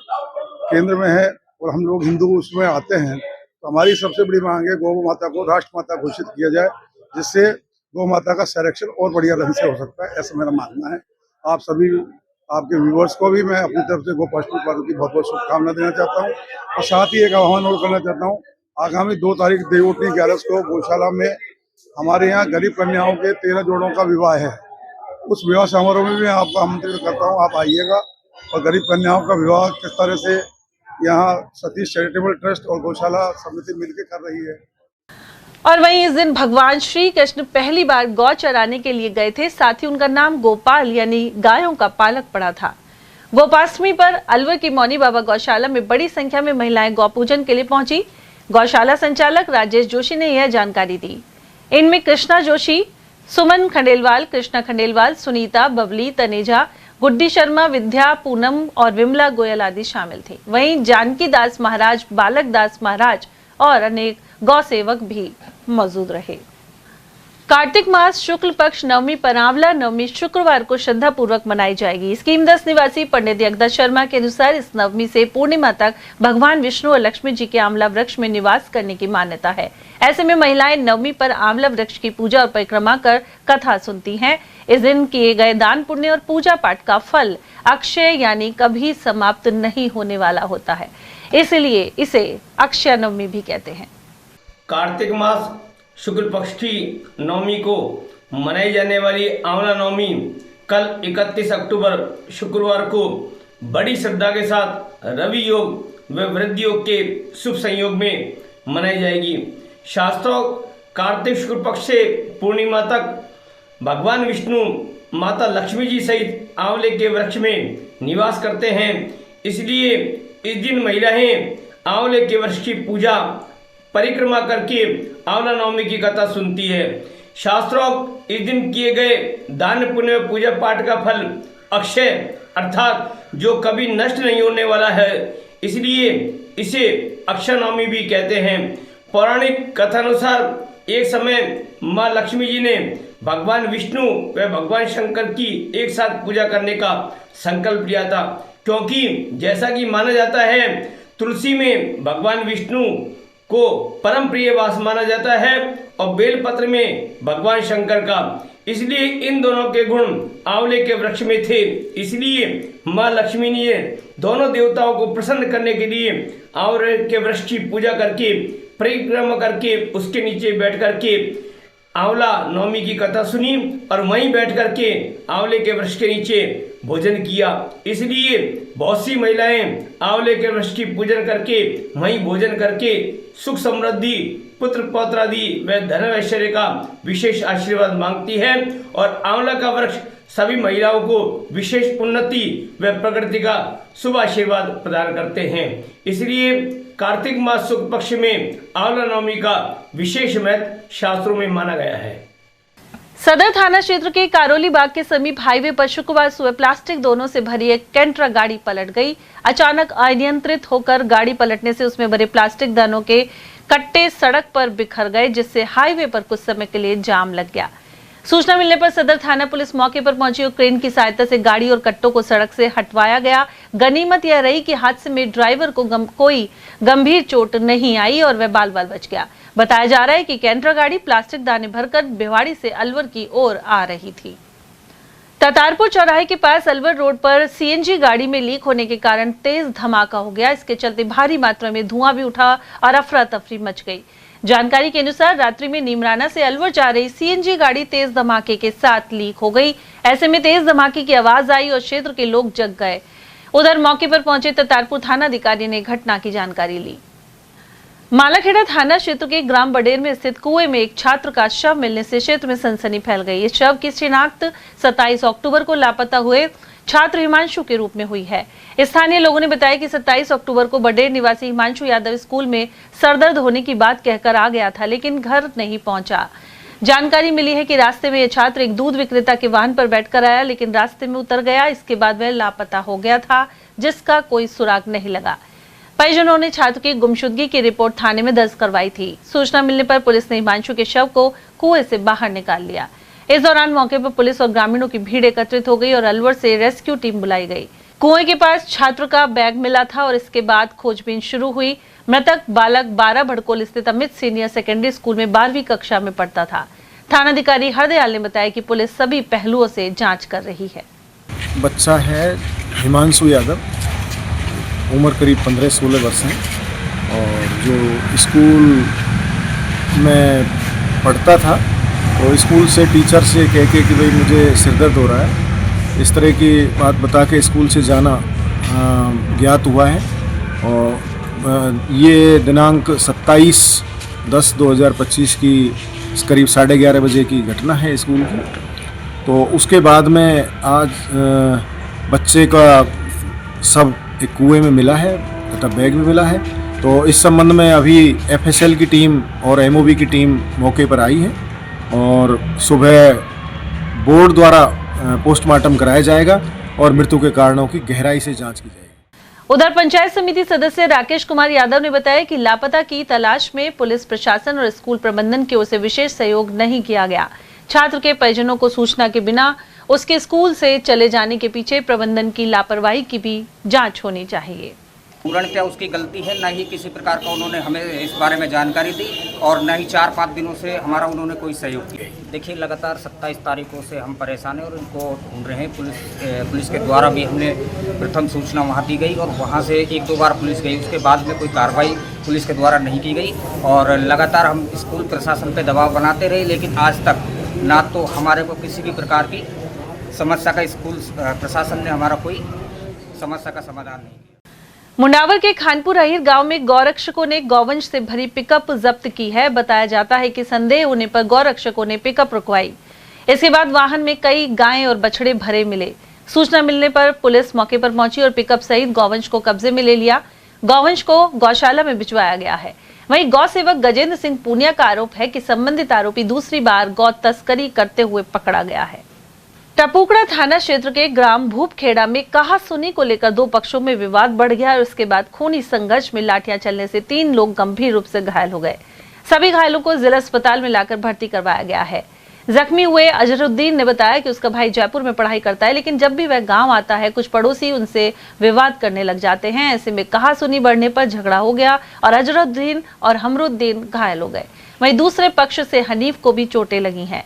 केंद्र में है और हम लोग हिंदू उसमें आते हैं, तो हमारी सबसे बड़ी मांग है गौ माता को राष्ट्र माता घोषित किया जाए, जिससे गौ माता का संरक्षण और बढ़िया ढंग से हो सकता है, ऐसा मेरा मानना है। आप सभी आपके व्यूवर्स को भी मैं अपनी तरफ से गोपाष्टमी पर्व की बहुत बहुत शुभकामना देना चाहता हूँ और साथ ही एक आह्वान और करना चाहता हूँ। आगामी 2 तारीख देवोठनी 11 को गौशाला में हमारे यहाँ गरीब कन्याओं के 13 जोड़ों का विवाह है। उस विवाह समारोह में भी आपका आमंत्रित करता हूँ, आप आइएगा और गरीब कन्याओं का विवाह किस तरह से यहाँ सतीश चैरिटेबल ट्रस्ट और गौशाला समिति मिलकर कर रही है। और वहीं इस दिन भगवान श्री कृष्ण पहली बार गौ चराने के लिए गए थे। साथ ही उनका नाम गोपाल यानी गायों का पालक पड़ा था। गोपाष्टमी पर अलवर की मौनी बाबा गौशाला में बड़ी संख्या में महिलाएं गौ पूजन के लिए पहुंची। गौशाला संचालक राजेश जोशी ने यह जानकारी दी। इनमें कृष्णा जोशी, सुमन खंडेलवाल, कृष्णा खंडेलवाल, सुनीता, बबली, तनेजा, गुड्डी शर्मा, विद्या, पूनम और विमला गोयल आदि शामिल थे। वहीं जानकी दास महाराज, बालक दास महाराज और अनेक गौ सेवक भी मौजूद रहे। कार्तिक मास शुक्ल पक्ष नवमी पर आंवला नवमी शुक्रवार को श्रद्धा पूर्वक मनाई जाएगी। स्कीमदस निवासी पंडित यज्ञदत्त शर्मा के अनुसार इस नवमी से पूर्णिमा तक भगवान विष्णु और लक्ष्मी जी के आंवला वृक्ष में निवास करने की मान्यता है। ऐसे में महिलाएं नवमी पर आंवला वृक्ष की पूजा और परिक्रमा कर कथा सुनती हैं। इस दिन किए गए दान पुण्य और पूजा पाठ का फल अक्षय यानी कभी समाप्त नहीं होने वाला होता है, इसलिए इसे अक्षय नवमी भी कहते हैं। कार्तिक मास शुक्ल पक्ष की नवमी को मनाई जाने वाली आंवला नवमी कल 31 अक्टूबर शुक्रवार को बड़ी श्रद्धा के साथ रवि योग व वृद्धि योग के शुभ संयोग में मनाई जाएगी। शास्त्रों कार्तिक शुक्ल पक्ष से पूर्णिमा तक भगवान विष्णु माता लक्ष्मी जी सहित आंवले के वृक्ष में निवास करते हैं, इसलिए इस दिन महिलाएं आंवले के वृक्ष की पूजा परिक्रमा करके आंवला नवमी की कथा सुनती है। शास्त्रों इस दिन किए गए दान पुण्य पूजा पाठ का फल अक्षय अर्थात जो कभी नष्ट नहीं होने वाला है, इसलिए इसे अक्षय नवमी भी कहते हैं। पौराणिक कथानुसार एक समय माँ लक्ष्मी जी ने भगवान विष्णु व भगवान शंकर की एक साथ पूजा करने का संकल्प लिया था, क्योंकि जैसा कि माना जाता है तुलसी में भगवान विष्णु को परम प्रिय वास माना जाता है और बेलपत्र में भगवान शंकर का, इसलिए इन दोनों के गुण आंवले के वृक्ष में थे। इसलिए माँ लक्ष्मी ने दोनों देवताओं को प्रसन्न करने के लिए आंवले के वृक्ष की पूजा करके, परिक्रमा करके, उसके नीचे बैठ करके आंवला नवमी की कथा सुनी और वहीं बैठ करके आंवले के वृक्ष के नीचे भोजन किया। इसलिए बहुत सी महिलाएं आंवले के वृक्ष की पूजन करके वहीं भोजन करके सुख समृद्धि, पुत्र पौत्रादि व धन ऐश्वर्य का विशेष आशीर्वाद मांगती है और आंवला का वृक्ष सभी महिलाओं को विशेष उन्नति व प्रगति का शुभ आशीर्वाद प्रदान करते हैं। इसलिए कार्तिक मास शुक्ल पक्ष में आंवला नवमी का विशेष महत्व शास्त्रों में माना गया है। सदर थाना क्षेत्र के कारोली बाग के समीप हाईवे पर शुक्रवार सुबह प्लास्टिक दोनों से भरी एक कैंट्रा गाड़ी पलट गई। अचानक अनियंत्रित होकर गाड़ी पलटने से उसमें भरे प्लास्टिक दानों के कट्टे सड़क पर बिखर गए, जिससे हाईवे पर कुछ समय के लिए जाम लग गया। सूचना मिलने पर सदर थाना पुलिस मौके पर पहुंची और क्रेन की सहायता से गाड़ी और कट्टों को सड़क से हटवाया गया। गनीमत यह रही कि हादसे में ड्राइवर को कोई गंभीर चोट नहीं आई और वह बाल बच गया। बताया जा रहा है कि कैंट्रा गाड़ी प्लास्टिक दाने भरकर भिवाड़ी से अलवर की ओर आ रही थी। ततारपुर चौराहे के पास अलवर रोड पर सीएनजी गाड़ी में लीक होने के कारण तेज धमाका हो गया। इसके चलते भारी मात्रा में धुआं भी उठा और अफरा तफरी मच गई। जानकारी के अनुसार रात्रि में नीमराना से अलवर जा रही सीएनजी गाड़ी तेज धमाके के साथ लीक हो गई। ऐसे में तेज धमाके की आवाज आई और क्षेत्र के लोग जग गए। उधर मौके पर पहुंचे ततारपुर थाना अधिकारी ने घटना की जानकारी ली। मालाखेड़ा थाना क्षेत्र के ग्राम बडेर में स्थित कुएं में एक छात्र का शव मिलने से क्षेत्र में सनसनी फैल गई। इस शव की शिनाख्त 27 अक्टूबर को लापता हुए छात्र हिमांशु के रूप में हुई है। स्थानीय लोगों ने बताया कि 27 अक्टूबर को बडेर निवासी हिमांशु यादव स्कूल में सरदर्द होने की बात कहकर आ गया था, लेकिन घर नहीं पहुंचा। जानकारी मिली है कि रास्ते में यह छात्र एक दूध विक्रेता के वाहन पर बैठकर आया, लेकिन रास्ते में उतर गया। इसके बाद वह लापता हो गया था, जिसका कोई सुराग नहीं लगा। परिजनों ने छात्र की गुमशुदगी की रिपोर्ट थाने में दर्ज करवाई थी। सूचना मिलने पर पुलिस ने हिमांशु के शव को कुएं से बाहर निकाल लिया। इस दौरान मौके पर पुलिस और ग्रामीणों की भीड़ एकत्रित हो गई और अलवर से रेस्क्यू टीम बुलाई गई। कुएं के पास छात्र का बैग मिला था और इसके बाद खोजबीन शुरू हुई। मृतक बालक 12 भड़कोल स्थित अमित सीनियर सेकेंडरी स्कूल में 12वीं कक्षा में पढ़ता था। थानाधिकारी हरदयाल ने बताया कि पुलिस सभी पहलुओं से जांच कर रही है। बच्चा है हिमांशु यादव, उम्र करीब 15-16 वर्ष है और जो स्कूल में पढ़ता था तो स्कूल से टीचर से कह के कि भाई मुझे सिरदर्द हो रहा है, इस तरह की बात बता के स्कूल से जाना ज्ञात हुआ है। और ये दिनांक 27/10/2025 की करीब 11:30 बजे की घटना है स्कूल की। तो उसके बाद में आज बच्चे का सब एक कुएं में मिला है तथा बैग में मिला है। तो इस संबंध में अभी एफएसएल की टीम और एमओबी की टीम मौके पर आई है और सुबह बोर्ड द्वारा पोस्टमार्टम कराया जाएगा और मृत्यु के कारणों की गहराई से जांच की जाएगी। उधर पंचायत समिति सदस्य राकेश कुमार यादव ने बताया कि लापता की तलाश में पुलिस प्रशासन और स्कूल प्रबंधन की ओर से विशेष सहयोग नहीं किया गया। छात्र के परिजनों को सूचना के बिना उसके स्कूल से चले जाने के पीछे प्रबंधन की लापरवाही की भी जांच होनी चाहिए। पूर्णतः उसकी गलती है, न ही किसी प्रकार का उन्होंने हमें इस बारे में जानकारी दी और न ही 4-5 दिनों से हमारा उन्होंने कोई सहयोग किया। देखिए लगातार 27 तारीखों से हम परेशान हैं और इनको ढूंढ रहे हैं। पुलिस के द्वारा भी हमने प्रथम सूचना वहाँ दी गई और वहाँ से 1-2 बार पुलिस गई, उसके बाद में कोई कार्रवाई पुलिस के द्वारा नहीं की गई और लगातार हम स्कूल प्रशासन पर दबाव बनाते रहे, लेकिन आज तक ना तो हमारे को किसी भी प्रकार की समस्या का स्कूल प्रशासन ने हमारा कोई समस्या का समाधान नहीं। मुंडावर के खानपुर अहिर गांव में गौरक्षकों ने गौवंश से भरी पिकअप जब्त की है। बताया जाता है कि संदेह होने पर गौरक्षकों ने पिकअप रुकवाई। इसके बाद वाहन में कई गायें और बछड़े भरे मिले। सूचना मिलने पर पुलिस मौके पर पहुंची और पिकअप सहित गौवंश को कब्जे में ले लिया। गौवंश को गौशाला में भिजवाया गया है। वहीं गौ सेवक गजेंद्र सिंह पूनिया का आरोप है कि संबंधित आरोपी दूसरी बार गौ तस्करी करते हुए पकड़ा गया है। टपुकड़ा थाना क्षेत्र के ग्राम भूपखेड़ा में कहासुनी को लेकर 2 पक्षों में विवाद बढ़ गया और उसके बाद खूनी संघर्ष में लाठियां चलने से 3 लोग गंभीर रूप से घायल हो गए। सभी घायलों को जिला अस्पताल में लाकर भर्ती करवाया गया है। जख्मी हुए अजहरुद्दीन ने बताया कि उसका भाई जयपुर में पढ़ाई करता है, लेकिन जब भी वह गांव आता है कुछ पड़ोसी उनसे विवाद करने लग जाते हैं। ऐसे में कहासुनी बढ़ने पर झगड़ा हो गया और अजहरुद्दीन और हमरुद्दीन घायल हो गए। वहीं दूसरे पक्ष से हनीफ को भी चोटें लगी हैं।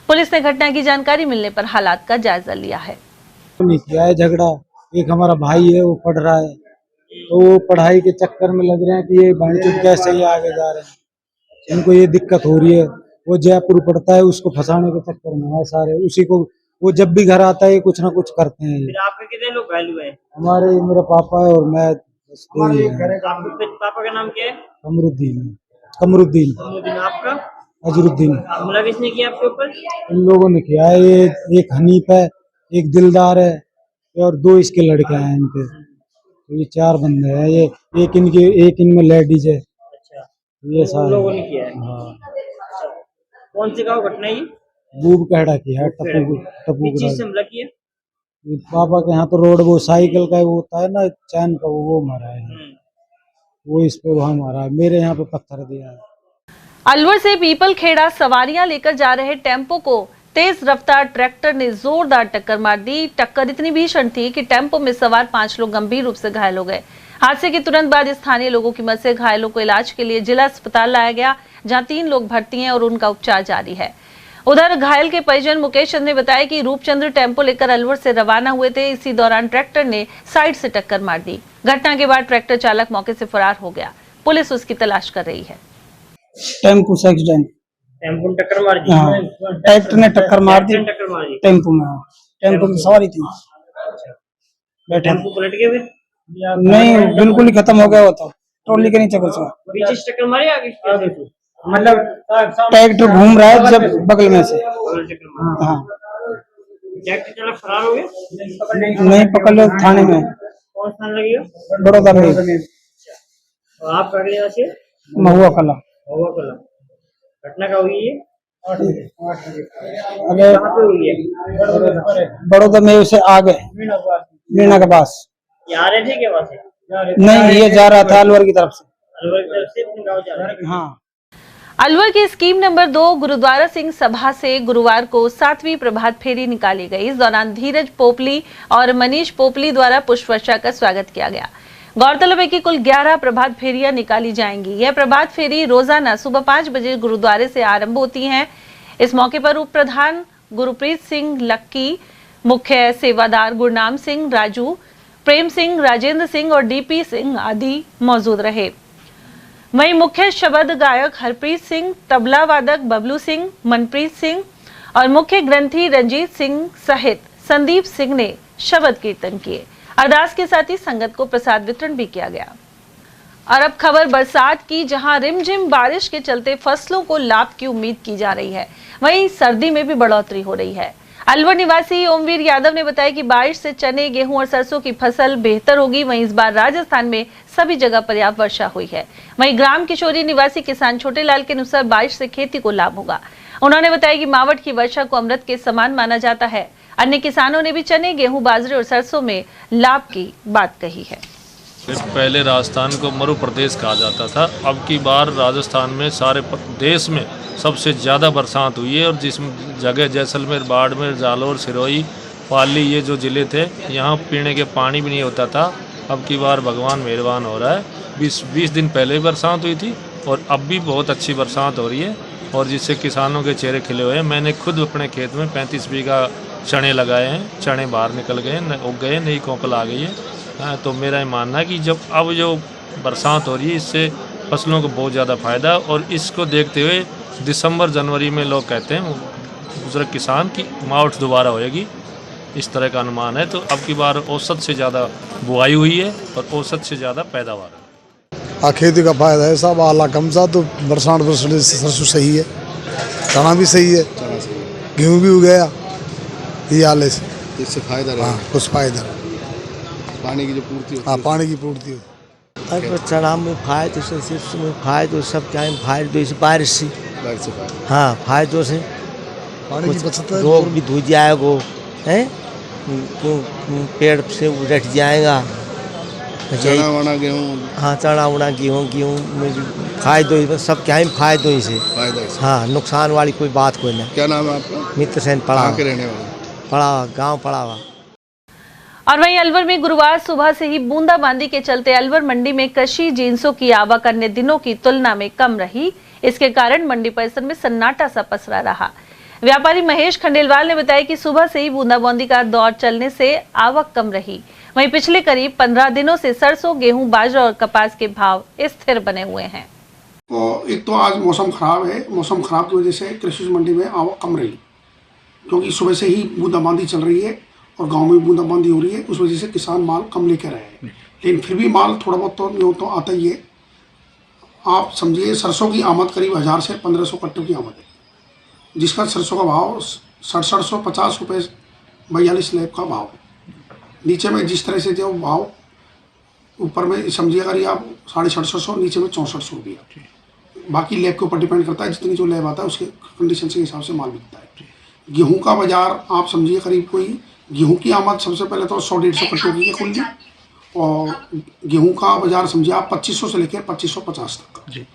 पुलिस ने घटना की जानकारी मिलने पर हालात का जायजा लिया है। किया है झगड़ा, एक हमारा भाई है वो पढ़ रहा है, तो वो पढ़ाई के चक्कर में लग रहे हैं कि ये भाईचुद कैसे ही आगे जा रहे हैं, इनको ये दिक्कत हो रही है। वो जयपुर पढ़ता है, उसको फंसाने के चक्कर में है सारे, उसी को वो जब भी घर आता है कुछ ना कुछ करते हैं। फिर आपके कितने लोग घायल हुए हैं? हमारे मेरा पापा है और मैं, बस दो ही हैं। आपके पापा का नाम क्या है? कमरुद्दीन। आपका? अजहरुद्दीन। हमला किसने किया आपके ऊपर? इन लोगों ने किया है, ये एक हनीफ है, एक दिलदार है और दो इसके लड़के हैं इनके, तो ये 4 बंदे हैं। ये एक इनमें लेडीज है। अच्छा, ये सारे लोगों ने किया है। हाँ। कौन सी गाँव घटना है? बूब कहड़ा की है, टप्पू किस चीज से हमला किया? पापा के यहाँ तो रोड वो साइकिल का वो होता है ना चैन का, वो मारा है, वो इस पे वहाँ मारा है। मेरे यहाँ पे पत्थर दिया है। अलवर से पीपलखेड़ा सवारियां लेकर जा रहे टेम्पो को तेज रफ्तार ट्रैक्टर ने जोरदार टक्कर मार दी। टक्कर इतनी भीषण थी कि टेम्पो में सवार 5 लोग गंभीर रूप से घायल हो गए। हादसे के तुरंत बाद स्थानीय लोगों की मदद से घायलों को इलाज के लिए जिला अस्पताल लाया गया, जहां 3 लोग भर्ती हैं और उनका उपचार जारी है। उधर घायल के परिजन मुकेश चंद ने बताया कि रूपचंद्र टेम्पो लेकर अलवर से रवाना हुए थे। इसी दौरान ट्रैक्टर ने साइड से टक्कर मार दी। घटना के बाद ट्रैक्टर चालक मौके से फरार हो गया। पुलिस उसकी तलाश कर रही है। टेम्पो से एक्सीडेंट, टेम्पो ने टक्कर मार दी? हाँ, ट्रैक्टर ने टक्कर मार दी टक्कर मार दी टेम्पो में। टेम्पो में सवारी थी, बैठा टेम्पो पलट गए फिर? नहीं, बिल्कुल ही खत्म हो गया वो तो, ट्रॉली के नीचे घुसा। बीच से टक्कर मारी आगे? मतलब ट्रैक्टर घूम रहा है जब बगल में से। हाँ, ट्रैक्टर चालक फरार हो गया? नहीं, पकड़ लो थाने में। कौन थाना लगेगा? बड़ौदा में। आप कहाँ से? महुआ कला। घटना का हुई है? अरे कहाँ पे हुई है? बड़ौदा में से आगे मीना के पास। ये आ रहे थे क्या वहाँ से? नहीं, ये जा रहा था अलवर की तरफ से। अलवर की तरफ से अपने गाँव जा रहे थे? हाँ। अलवर की स्कीम नंबर 2 गुरुद्वारा सिंह सभा से गुरुवार को 7वीं प्रभात फेरी निकाली गई। इस दौरान धीरज पोपली और मनीष पोपली द्वारा पुष्प वर्षा का स्वागत किया गया। गौरतलब है कि कुल 11 प्रभात फेरियां निकाली जाएंगी। यह प्रभात फेरी रोजाना सुबह 5 बजे गुरुद्वारे से आरंभ होती हैं। इस मौके पर उप प्रधान गुरप्रीत सिंह लक्की, मुख्य सेवादार गुरनाम सिंह राजू, प्रेम सिंह, राजेंद्र सिंह और डीपी सिंह आदि मौजूद रहे। वहीं मुख्य शब्द गायक हरप्रीत सिंह, तबला वादक बबलू सिंह, मनप्रीत सिंह और मुख्य ग्रंथी रंजीत सिंह सहित संदीप सिंह ने शब्द कीर्तन किए। अरदास के साथ ही संगत को प्रसाद वितरण भी किया गया। और अब खबर बरसात की, जहां रिमझिम बारिश के चलते फसलों को लाभ की उम्मीद की जा रही है, वहीं सर्दी में भी बढ़ोतरी हो रही है। अलवर निवासी ओमवीर यादव ने बताया कि बारिश से चने, गेहूं और सरसों की फसल बेहतर होगी। वहीं इस बार राजस्थान में सभी जगह पर्याप्त वर्षा हुई है। वहीं ग्राम किशोरी निवासी किसान छोटे लाल के अनुसार बारिश से खेती को लाभ होगा। उन्होंने बताया कि मावठ की वर्षा को अमृत के समान माना जाता है। अन्य किसानों ने भी चने, गेहूं, बाजरे और सरसों में लाभ की बात कही है। पहले राजस्थान को मरु प्रदेश कहा जाता था। अब की बार राजस्थान में सारे देश में सबसे ज़्यादा बरसात हुई है और जिस जगह जैसलमेर, बाड़मेर, जालौर, सिरोही, पाली ये जो ज़िले थे, यहाँ पीने के पानी भी नहीं होता था। अब की बार भगवान मेहरबान हो रहा है। 20 दिन पहले बरसात हुई थी और अब भी बहुत अच्छी बरसात हो रही है और जिससे किसानों के चेहरे खिले हुए हैं। मैंने खुद अपने खेत में 35 बीघा चने लगाए हैं। चने बाहर निकल गए, उग गए, नई कोंपल आ गई है। तो मेरा ये मानना है कि जब अब जो बरसात हो रही है इससे फसलों को बहुत ज़्यादा फ़ायदा, और इसको देखते हुए दिसंबर जनवरी में लोग कहते हैं दूसरे किसान की मावठ दोबारा होएगी, इस तरह का अनुमान है। तो अब की बार औसत से ज़्यादा बुआई हुई है और औसत से ज़्यादा पैदावार है। खेती का फायदा है सब आला कम सा, तो बरसात बरसने से सरसों सही है, चना भी सही है, गेहूँ भी उग गया, ये आले से इससे फायदा रहा। हाँ, कुछ फायदा, पानी की जो पूर्ति होती है। हाँ, पानी की पूर्ति होती है। अगर चना में फायदे से सिर्फ में फायदे सब क्या है, फायदे से बारिश से, हाँ फायदों से पानी की बचत है, रोग भी धो जाएगा है, पेड़ से उठ जाएगा, चना वना गेहूँ, हाँ चना वना गेहूँ में फायदो ही सब क्या है फायदो ही से, हाँ नुकसान वाली कोई बात कोई नहीं। क्या नाम है आपका? मित्र सेन पड़ावा। के रहने वाले? पड़ावा, गाँव पड़ावा। और वहीं अलवर में गुरुवार सुबह से ही बूंदाबांदी के चलते अलवर मंडी में कृषि जिन्सों की आवक अन्य दिनों की तुलना में कम रही। इसके कारण मंडी परिसर में सन्नाटा सा पसरा रहा। व्यापारी महेश खंडेलवाल ने बताया कि सुबह से ही बूंदाबांदी का दौर चलने से आवक कम रही। वहीं पिछले करीब 15 दिनों से सरसों, गेहूं, बाजरा और कपास के भाव स्थिर बने हुए हैं। एक तो आज मौसम खराब है, मौसम खराब की वजह से कृषि मंडी में आवक कम रही, क्योंकि सुबह से ही बूंदाबांदी चल रही है और गांव में बूंदाबांदी हो रही है। उस वजह से किसान माल कम लेकर आए हैं, लेकिन फिर भी माल थोड़ा बहुत तो आता ही है। आप समझिए सरसों की आमद करीब 1000 से 1500 कट्टों की आमद है, जिसका सरसों का भाव 750 रुपये 42 स्लैब का भाव है। नीचे में जिस तरह से जो भाव ऊपर में समझिए अगर आप 750, नीचे में 6400 रुपया, बाकी लैब के ऊपर डिपेंड करता है। जितनी जो लैब आता है उसके कंडीशन के हिसाब से माल बिकता है। गेहूं का बाजार आप समझिए करीब कोई गेहूं की आमद सबसे पहले तो 100-150 कट्टों की है कुल जी, और गेहूं का बाजार समझिए आप 2500 से लेकर 2550 तक।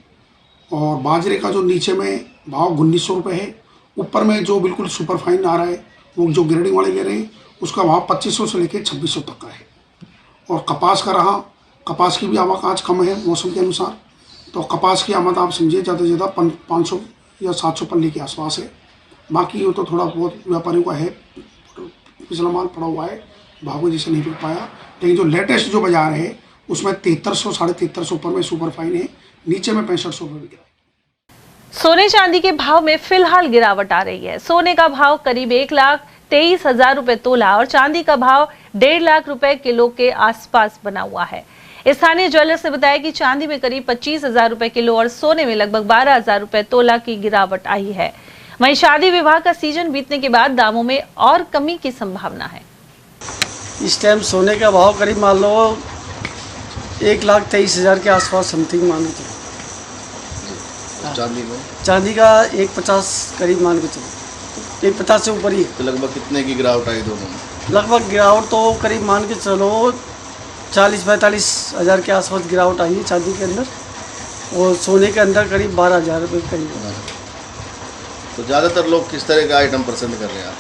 और बाजरे का जो नीचे में भाव 1900 रुपये है, ऊपर में जो बिल्कुल सुपर फाइन आ रहा है वो जो ग्रेडिंग वाले ले रहे हैं उसका भाव 2500 से लेकर 2600 तक का है। और कपास का रहा, कपास की भी आवक आज कम है मौसम के अनुसार, तो कपास की आमद आप समझिए ज़्यादा से ज़्यादा 500 या 700 पल्ली के आसपास है। बाकी वो तो थोड़ा बहुत व्यापारियों का है, पिछला माल पड़ा हुआ है, भाव की वजह से नहीं बिक पाया। लेकिन जो लेटेस्ट जो बाजार है उसमें 7300 7350 ऊपर में सुपर फाइन है, नीचे में 6500 रुपये बिक रहा है। सोने चांदी के भाव में फिलहाल गिरावट आ रही है। सोने का भाव करीब 1,23,000 रुपए तोला और चांदी का भाव 1.5 लाख रुपए किलो के आसपास बना हुआ है। स्थानीय ज्वेलर्स ने बताया कि चांदी में करीब 25,000 रुपए किलो और सोने में लगभग 12,000 रुपए तोला की गिरावट आई है। वहीं शादी विवाह का सीजन बीतने के बाद दामों में और कमी की संभावना है। इस टाइम सोने का भाव करीब मान लो 1,23,000 के आसपास समथिंग मान के चलो। चांदी का 1,50 करीब मान के चलो, 1,50 से ऊपर ही। तो लगभग कितने की गिरावट आई दोनों में? लगभग गिरावट तो करीब मान के चलो 40-45 हज़ार के आसपास गिरावट आई है चांदी के अंदर, और सोने के अंदर करीब 12,000 रुपये करीब। तो ज़्यादातर लोग किस तरह का आइटम पसंद कर रहे हैं?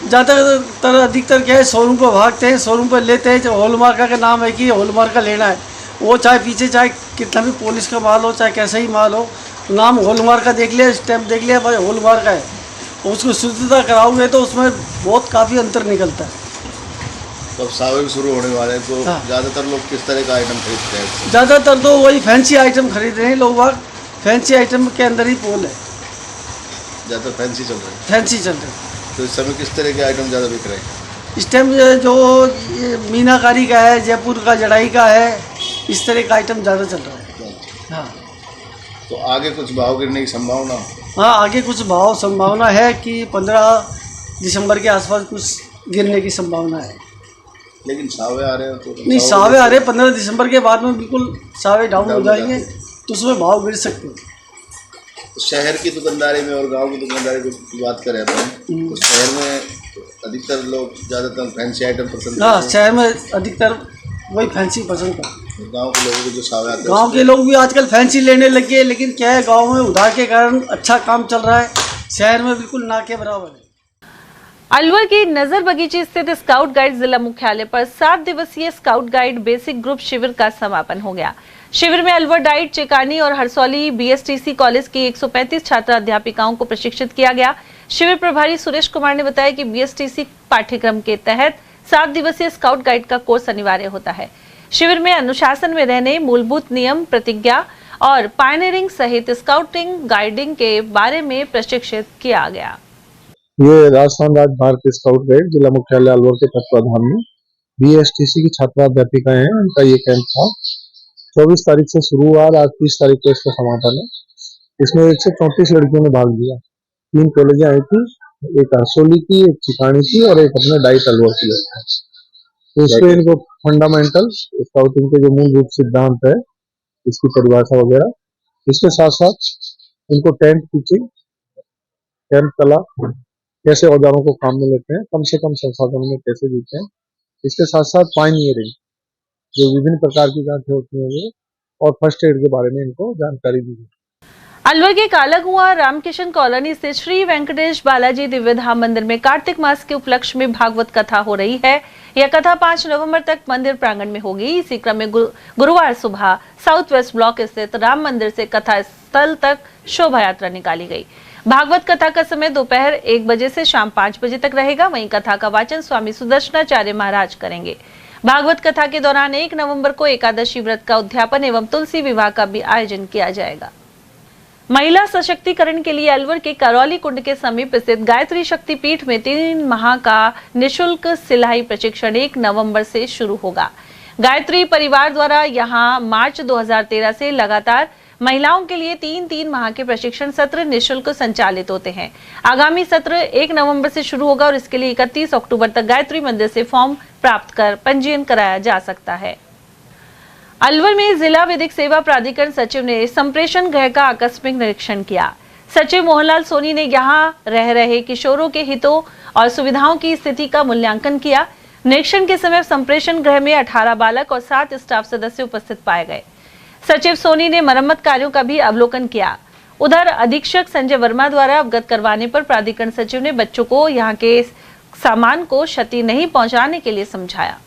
ज़्यादातर अधिकतर क्या है, शोरूम को भागते हैं, शोरूम पर लेते हैं। जो हॉलमार्क का नाम है कि हॉलमार्क का लेना है, वो चाहे पीछे चाहे कितना भी पुलिस का माल हो, चाहे कैसा ही माल हो, नाम हॉलमार्क का देख लिया, स्टैम्प देख लिया, भाई हॉलमार्क का है, उसको शुद्धता कराओगे तो उसमें बहुत काफ़ी अंतर निकलता है। तो अब सावन शुरू होने वाले हैं, तो ज़्यादातर लोग किस तरह का आइटम खरीदते हैं? ज़्यादातर तो वही फैंसी आइटम खरीद रहे हैं लोग, फैंसी आइटम के अंदर ही पोल है, ज़्यादा फैंसी चल रहे हैं। फैंसी चल रहे हैं। तो इस समय किस तरह के आइटम ज़्यादा बिक रहे हैं? इस टाइम जो ये मीनाकारी का है, जयपुर का जड़ाई का है, इस तरह का आइटम ज़्यादा चल रहा है। हाँ, तो आगे कुछ भाव गिरने की संभावना? हाँ, आगे कुछ भाव संभावना है कि 15 दिसंबर के आसपास कुछ गिरने की संभावना है। लेकिन सावे आ रहे हैं तो नहीं, सावे आ रहे हैं 15 दिसंबर के बाद में बिल्कुल सावे डाउन हो जाएंगे, तो उसमें भाव गिर सकते हैं। तो शहर की दुकानदारी में और गांव की दुकानदारी की बात करें अपन, तो शहर में अधिकतर लोग ज़्यादातर फैंसी आइटम पसंद हाँ, शहर में अधिकतर वही फैंसी पसंद करते हैं। गाँव के लोगों को जो सावे आते हैं, गाँव के लोग भी आजकल फैंसी लेने लगे हैं, लेकिन क्या है, गाँव में उधार के कारण अच्छा काम चल रहा है, शहर में बिल्कुल ना के बराबर है। अलवर की नजर बगीची स्थित स्काउट गाइड जिला मुख्यालय पर 7 दिवसीय स्काउट गाइड बेसिक ग्रुप शिविर का समापन हो गया। शिविर में अलवर डाइट, चेकानी और हरसौली बीएसटीसी कॉलेज की 135 छात्र अध्यापिकाओं को प्रशिक्षित किया गया। शिविर प्रभारी सुरेश कुमार ने बताया कि बीएसटीसी पाठ्यक्रम के तहत 7 दिवसीय स्काउट गाइड का कोर्स अनिवार्य होता है। शिविर में अनुशासन में रहने, मूलभूत नियम, प्रतिज्ञा और पायनियरिंग सहित स्काउटिंग गाइडिंग के बारे में प्रशिक्षित किया गया। ये राजस्थान राज्य भारतीय स्काउट गाइड जिला मुख्यालय अलवर के तत्वाधान में बीएसटीसी की छात्रा अध्यापिकाएं हैं, उनका ये कैंप था। 24 तारीख से शुरू हुआ, आज 30 तारीख को इसका समापन है। इसमें 134 लड़कियों ने भाग लिया। 3 कॉलेजें आई थी, एक हरसोली की, एक चिकानी की और एक अपने डाइट अलवर की लड़की। तो इसमें इनको फंडामेंटल स्काउटिंग के जो मूलभूत सिद्धांत है, इसकी परिभाषा वगैरह, इसके साथ साथ इनको टेंट पिचिंग, कैंप कला, कैसे औजारों को काम में लेते हैं, कम से कम संसाधनों में कैसे जीते हैं, इसके साथ साथ पायनियरिंग, जो विभिन्न प्रकार की जांचें होती हैं वो, और फर्स्ट एड के बारे में इनको जानकारी दी गई। अलवर के कालाकुआं रामकिशन कॉलोनी स्थित श्री वेंकटेश बालाजी दिव्य धाम मंदिर में कार्तिक मास के उपलक्ष्य में भागवत कथा हो रही है। यह कथा 5 नवंबर तक मंदिर प्रांगण में होगी। इसी क्रम में गुरुवार सुबह साउथ वेस्ट ब्लॉक स्थित राम मंदिर से कथा स्थल तक शोभा यात्रा निकाली गई। भागवत कथा का समय दोपहर 1 बजे से शाम 5 बजे तक रहेगा। वहीं कथा का वाचन स्वामी सुदर्शनाचार्य महाराज करेंगे। भागवत कथा के दौरान 1 नवंबर को एकादशी व्रत का उद्यापन एवं तुलसी विवाह का भी आयोजन किया जाएगा। महिला सशक्तिकरण के लिए अलवर के करौली कुंड के समीप स्थित गायत्री शक्तिपीठ में 3 माह का निःशुल्क सिलाई प्रशिक्षण 1 नवंबर से शुरू होगा। गायत्री परिवार द्वारा यहां मार्च 2013 से लगातार महिलाओं के लिए 3-3 माह के प्रशिक्षण सत्र निःशुल्क संचालित होते हैं। आगामी सत्र 1 नवंबर से शुरू होगा और इसके लिए 31 अक्टूबर तक गायत्री मंदिर से फॉर्म प्राप्त कर पंजीयन कराया जा सकता है। अलवर में जिला विधिक सेवा प्राधिकरण सचिव ने संप्रेषण गृह का आकस्मिक निरीक्षण किया। सचिव मोहनलाल सोनी ने यहां रह रहे किशोरों के हितों और सुविधाओं की स्थिति का मूल्यांकन किया। निरीक्षण के समय संप्रेषण गृह में 18 बालक और 7 स्टाफ सदस्य उपस्थित पाए गए। सचिव सोनी ने मरम्मत कार्यों का भी अवलोकन किया। उधर अधीक्षक संजय वर्मा द्वारा अवगत करवाने पर प्राधिकरण सचिव ने बच्चों को यहां के सामान को क्षति नहीं पहुंचाने के लिए समझाया।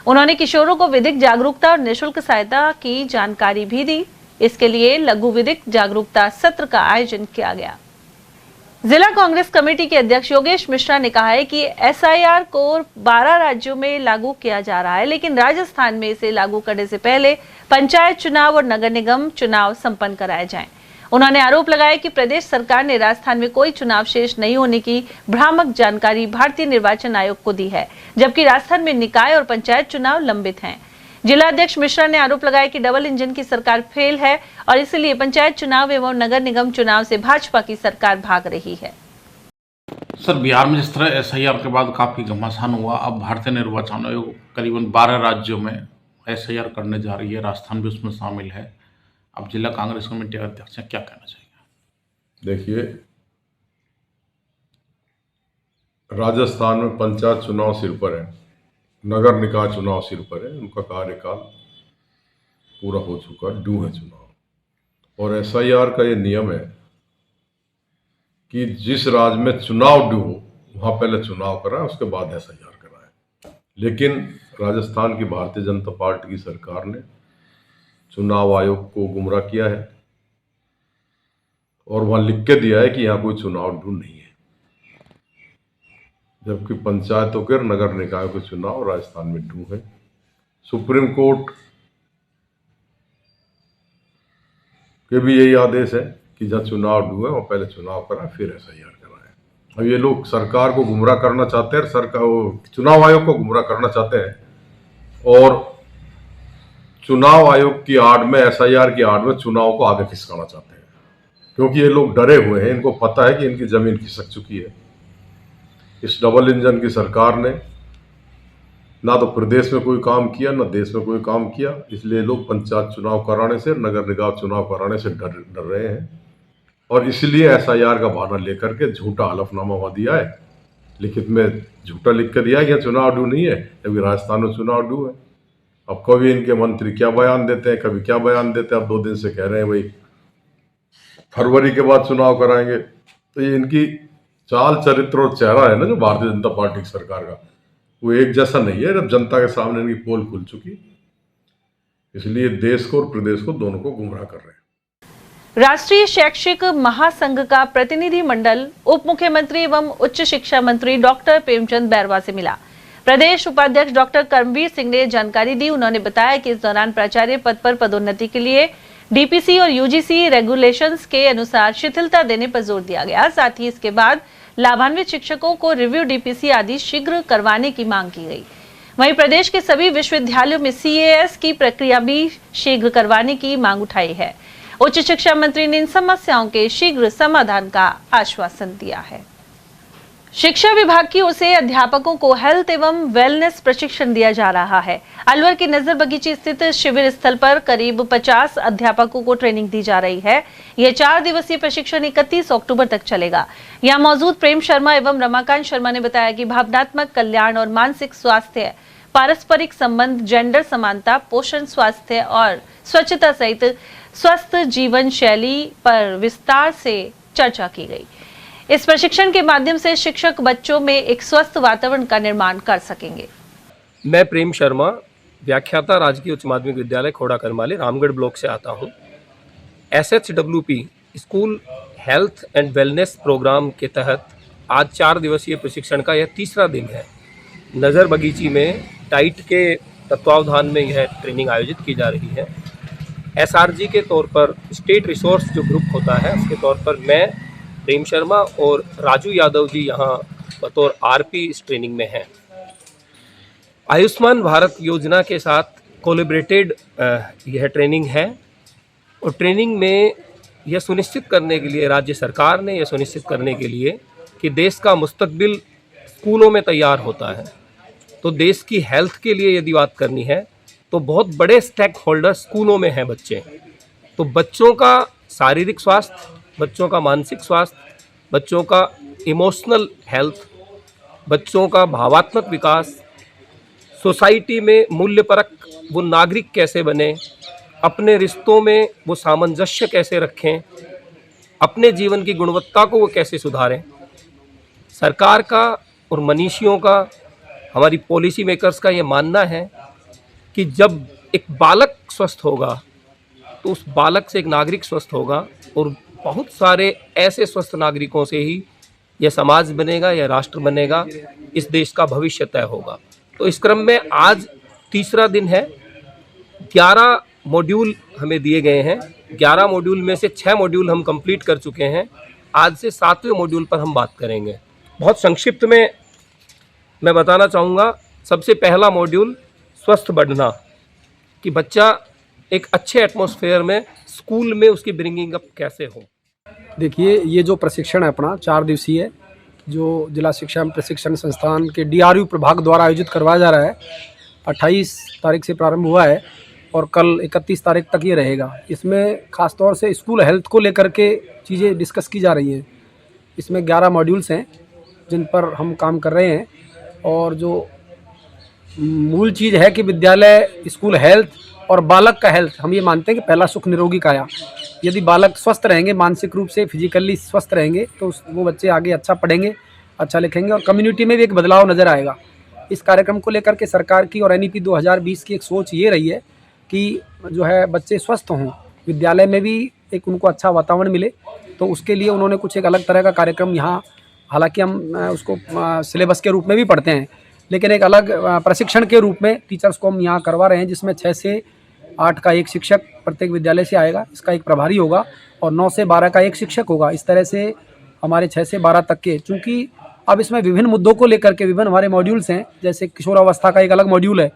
उन्होंने किशोरों को विधिक जागरूकता और निःशुल्क सहायता की जानकारी भी दी। इसके लिए लघु विधिक जागरूकता सत्र का आयोजन किया गया। जिला कांग्रेस कमेटी के अध्यक्ष योगेश मिश्रा ने कहा है कि SIR को 12 राज्यों में लागू किया जा रहा है, लेकिन राजस्थान में इसे लागू करने से पहले पंचायत चुनाव और नगर निगम चुनाव संपन्न कराए जाएं। उन्होंने आरोप लगाया कि प्रदेश सरकार ने राजस्थान में कोई चुनाव शेष नहीं होने की भ्रामक जानकारी भारतीय निर्वाचन आयोग को दी है, जबकि राजस्थान में निकाय और पंचायत चुनाव लंबित हैं। जिला अध्यक्ष मिश्रा ने आरोप लगाया कि डबल इंजन की सरकार फेल है और इसलिए पंचायत चुनाव एवं नगर निगम चुनाव से भाजपा की सरकार भाग रही है। सर, बिहार में जिस तरह SIR के बाद काफ़ी घमासान हुआ, अब भारतीय निर्वाचन आयोग करीबन 12 राज्यों में SIR करने जा रही है, राजस्थान भी उसमें शामिल है। अब जिला कांग्रेस कमेटी अध्यक्ष क्या कहना चाहिए? देखिए, राजस्थान में पंचायत चुनाव सिर पर है, नगर निकाय चुनाव सिर पर है, उनका कार्यकाल पूरा हो चुका, ड्यू है चुनाव। और SIR का ये नियम है कि जिस राज्य में चुनाव ड्यू हो वहाँ पहले चुनाव कराए, उसके बाद SIR कराए। लेकिन राजस्थान की भारतीय जनता पार्टी की सरकार ने चुनाव आयोग को गुमराह किया है और वहाँ लिख के दिया है कि यहाँ कोई चुनाव ड्यू नहीं है, जबकि पंचायतों के नगर निकायों के चुनाव राजस्थान में ड्यू है। सुप्रीम कोर्ट के भी यही आदेश है कि जहाँ चुनाव ड्यू है वहाँ पहले चुनाव कराए, फिर SIR कराए। अब ये लोग सरकार को गुमराह करना चाहते हैं, सरकार चुनाव आयोग को गुमराह करना चाहते हैं और चुनाव आयोग की आड़ में, SIR की आड़ में चुनाव को आगे खिसकाना चाहते हैं, क्योंकि ये लोग डरे हुए हैं। इनको पता है कि इनकी जमीन खिसक चुकी है। इस डबल इंजन की सरकार ने ना तो प्रदेश में कोई काम किया, ना देश में कोई काम किया, इसलिए लोग पंचायत चुनाव कराने से, नगर निगम चुनाव कराने से डर रहे हैं और इसलिए SIR का बहाना लेकर के झूठा हलफनामा वहाँ दिया है, लिखित में झूठा लिख कर दिया है कि चुनाव ड्यू नहीं है, जबकि राजस्थान में चुनाव ड्यू है। अब कभी इनके मंत्री क्या बयान देते हैं, कभी क्या बयान देते हैं। अब 2 दिन से कह रहे हैं भाई फरवरी के बाद चुनाव कराएंगे। तो ये इनकी चाल, चरित्र और चेहरा है ना जो भारतीय जनता पार्टी की सरकार का, वो एक जैसा नहीं है। जब जनता के सामने इनकी पोल खुल चुकी, इसलिए देश को और प्रदेश को दोनों को गुमराह कर रहे हैं। राष्ट्रीय शैक्षिक महासंघ का प्रतिनिधि मंडल उप मुख्यमंत्री एवं उच्च शिक्षा मंत्री डॉक्टर प्रेमचंद बैरवा से मिला। प्रदेश उपाध्यक्ष डॉक्टर कर्मवीर सिंह ने जानकारी दी। उन्होंने बताया कि इस दौरान प्राचार्य पद पर पदोन्नति के लिए DPC और UGC रेगुलेशंस के अनुसार शिथिलता देने पर जोर दिया गया। साथ ही इसके बाद लाभान्वित शिक्षकों को रिव्यू DPC आदि शीघ्र करवाने की मांग की गई। वहीं प्रदेश के सभी विश्वविद्यालयों में CAS की प्रक्रिया भी शीघ्र करवाने की मांग उठाई है। उच्च शिक्षा मंत्री ने इन समस्याओं के शीघ्र समाधान का आश्वासन दिया है। शिक्षा विभाग की ओर से अध्यापकों को हेल्थ एवं वेलनेस प्रशिक्षण दिया जा रहा है। अलवर के नजर बगीची स्थित शिविर स्थल पर करीब 50 अध्यापकों को ट्रेनिंग दी जा रही है। यह 4 दिवसीय प्रशिक्षण 31 अक्टूबर तक चलेगा। यहाँ मौजूद प्रेम शर्मा एवं रमाकांत शर्मा ने बताया कि भावनात्मक कल्याण और मानसिक स्वास्थ्य पारस्परिक संबंध, जेंडर समानता, पोषण, स्वास्थ्य और स्वच्छता सहित स्वस्थ जीवन शैली पर विस्तार से चर्चा की गई। इस प्रशिक्षण के माध्यम से शिक्षक बच्चों में एक स्वस्थ वातावरण का निर्माण कर सकेंगे। मैं प्रेम शर्मा, व्याख्याता, राजकीय उच्च माध्यमिक विद्यालय खोड़ा करमाली, रामगढ़ ब्लॉक से आता हूँ। SHWP school health and wellness programme के तहत आज 4 दिवसीय प्रशिक्षण का यह तीसरा दिन है। नज़र बगीची में टाइट के तत्वावधान में यह ट्रेनिंग आयोजित की जा रही है। SRG के तौर पर, स्टेट रिसोर्स जो ग्रुप होता है उसके तौर पर मैं प्रेम शर्मा और राजू यादव जी यहाँ बतौर RP इस ट्रेनिंग में हैं। आयुष्मान भारत योजना के साथ कोलैबोरेटेड यह ट्रेनिंग है और ट्रेनिंग में यह सुनिश्चित करने के लिए, राज्य सरकार ने यह सुनिश्चित करने के लिए कि देश का मुस्तकबिल स्कूलों में तैयार होता है। तो देश की हेल्थ के लिए यदि बात करनी है तो बहुत बड़े स्टेक होल्डर स्कूलों में हैं बच्चे। तो बच्चों का शारीरिक स्वास्थ्य, बच्चों का मानसिक स्वास्थ्य, बच्चों का इमोशनल हेल्थ, बच्चों का भावात्मक विकास, सोसाइटी में मूल्यपरक वो नागरिक कैसे बने, अपने रिश्तों में वो सामंजस्य कैसे रखें, अपने जीवन की गुणवत्ता को वो कैसे सुधारें। सरकार का और मनीषियों का, हमारी पॉलिसी मेकर्स का ये मानना है कि जब एक बालक स्वस्थ होगा तो उस बालक से एक नागरिक स्वस्थ होगा और बहुत सारे ऐसे स्वस्थ नागरिकों से ही यह समाज बनेगा, यह राष्ट्र बनेगा, इस देश का भविष्य तय होगा। तो इस क्रम में आज तीसरा दिन है। 11 मॉड्यूल हमें दिए गए हैं। 11 मॉड्यूल में से 6 मॉड्यूल हम कंप्लीट कर चुके हैं। आज से 7वें मॉड्यूल पर हम बात करेंगे। बहुत संक्षिप्त में मैं बताना चाहूँगा। सबसे पहला मॉड्यूल स्वस्थ बढ़ना, कि बच्चा एक अच्छे एटमॉस्फेयर में स्कूल में उसकी ब्रिंगिंग अप कैसे हो। देखिए, ये जो प्रशिक्षण है अपना 4 दिवसीय, जो जिला शिक्षा प्रशिक्षण संस्थान के DRU प्रभाग द्वारा आयोजित करवाया जा रहा है, 28 तारीख से प्रारंभ हुआ है और कल 31 तारीख तक ये रहेगा। इसमें ख़ासतौर से स्कूल हेल्थ को लेकर के चीज़ें डिस्कस की जा रही हैं। इसमें 11 मॉड्यूल्स हैं जिन पर हम काम कर रहे हैं और जो मूल चीज़ है कि विद्यालय, स्कूल हेल्थ और बालक का हेल्थ, हम ये मानते हैं कि पहला सुख निरोगी काया। यदि बालक स्वस्थ रहेंगे, मानसिक रूप से, फिजिकली स्वस्थ रहेंगे, तो वो बच्चे आगे अच्छा पढ़ेंगे, अच्छा लिखेंगे और कम्युनिटी में भी एक बदलाव नज़र आएगा। इस कार्यक्रम को लेकर के सरकार की और NEP 2020 की एक सोच ये रही है कि जो है बच्चे स्वस्थ हों, विद्यालय में भी एक उनको अच्छा वातावरण मिले। तो उसके लिए उन्होंने कुछ एक अलग तरह का कार्यक्रम यहाँ, हालांकि हम उसको सिलेबस के रूप में भी पढ़ते हैं, लेकिन एक अलग प्रशिक्षण के रूप में टीचर्स को हम यहाँ करवा रहे हैं, जिसमें 6 से 8 का एक शिक्षक प्रत्येक विद्यालय से आएगा, इसका एक प्रभारी होगा, और 9 से 12 का एक शिक्षक होगा। इस तरह से हमारे 6 से 12 तक के, चूँकि अब इसमें विभिन्न मुद्दों को लेकर के विभिन्न हमारे मॉड्यूल्स हैं, जैसे किशोर अवस्था का एक अलग मॉड्यूल है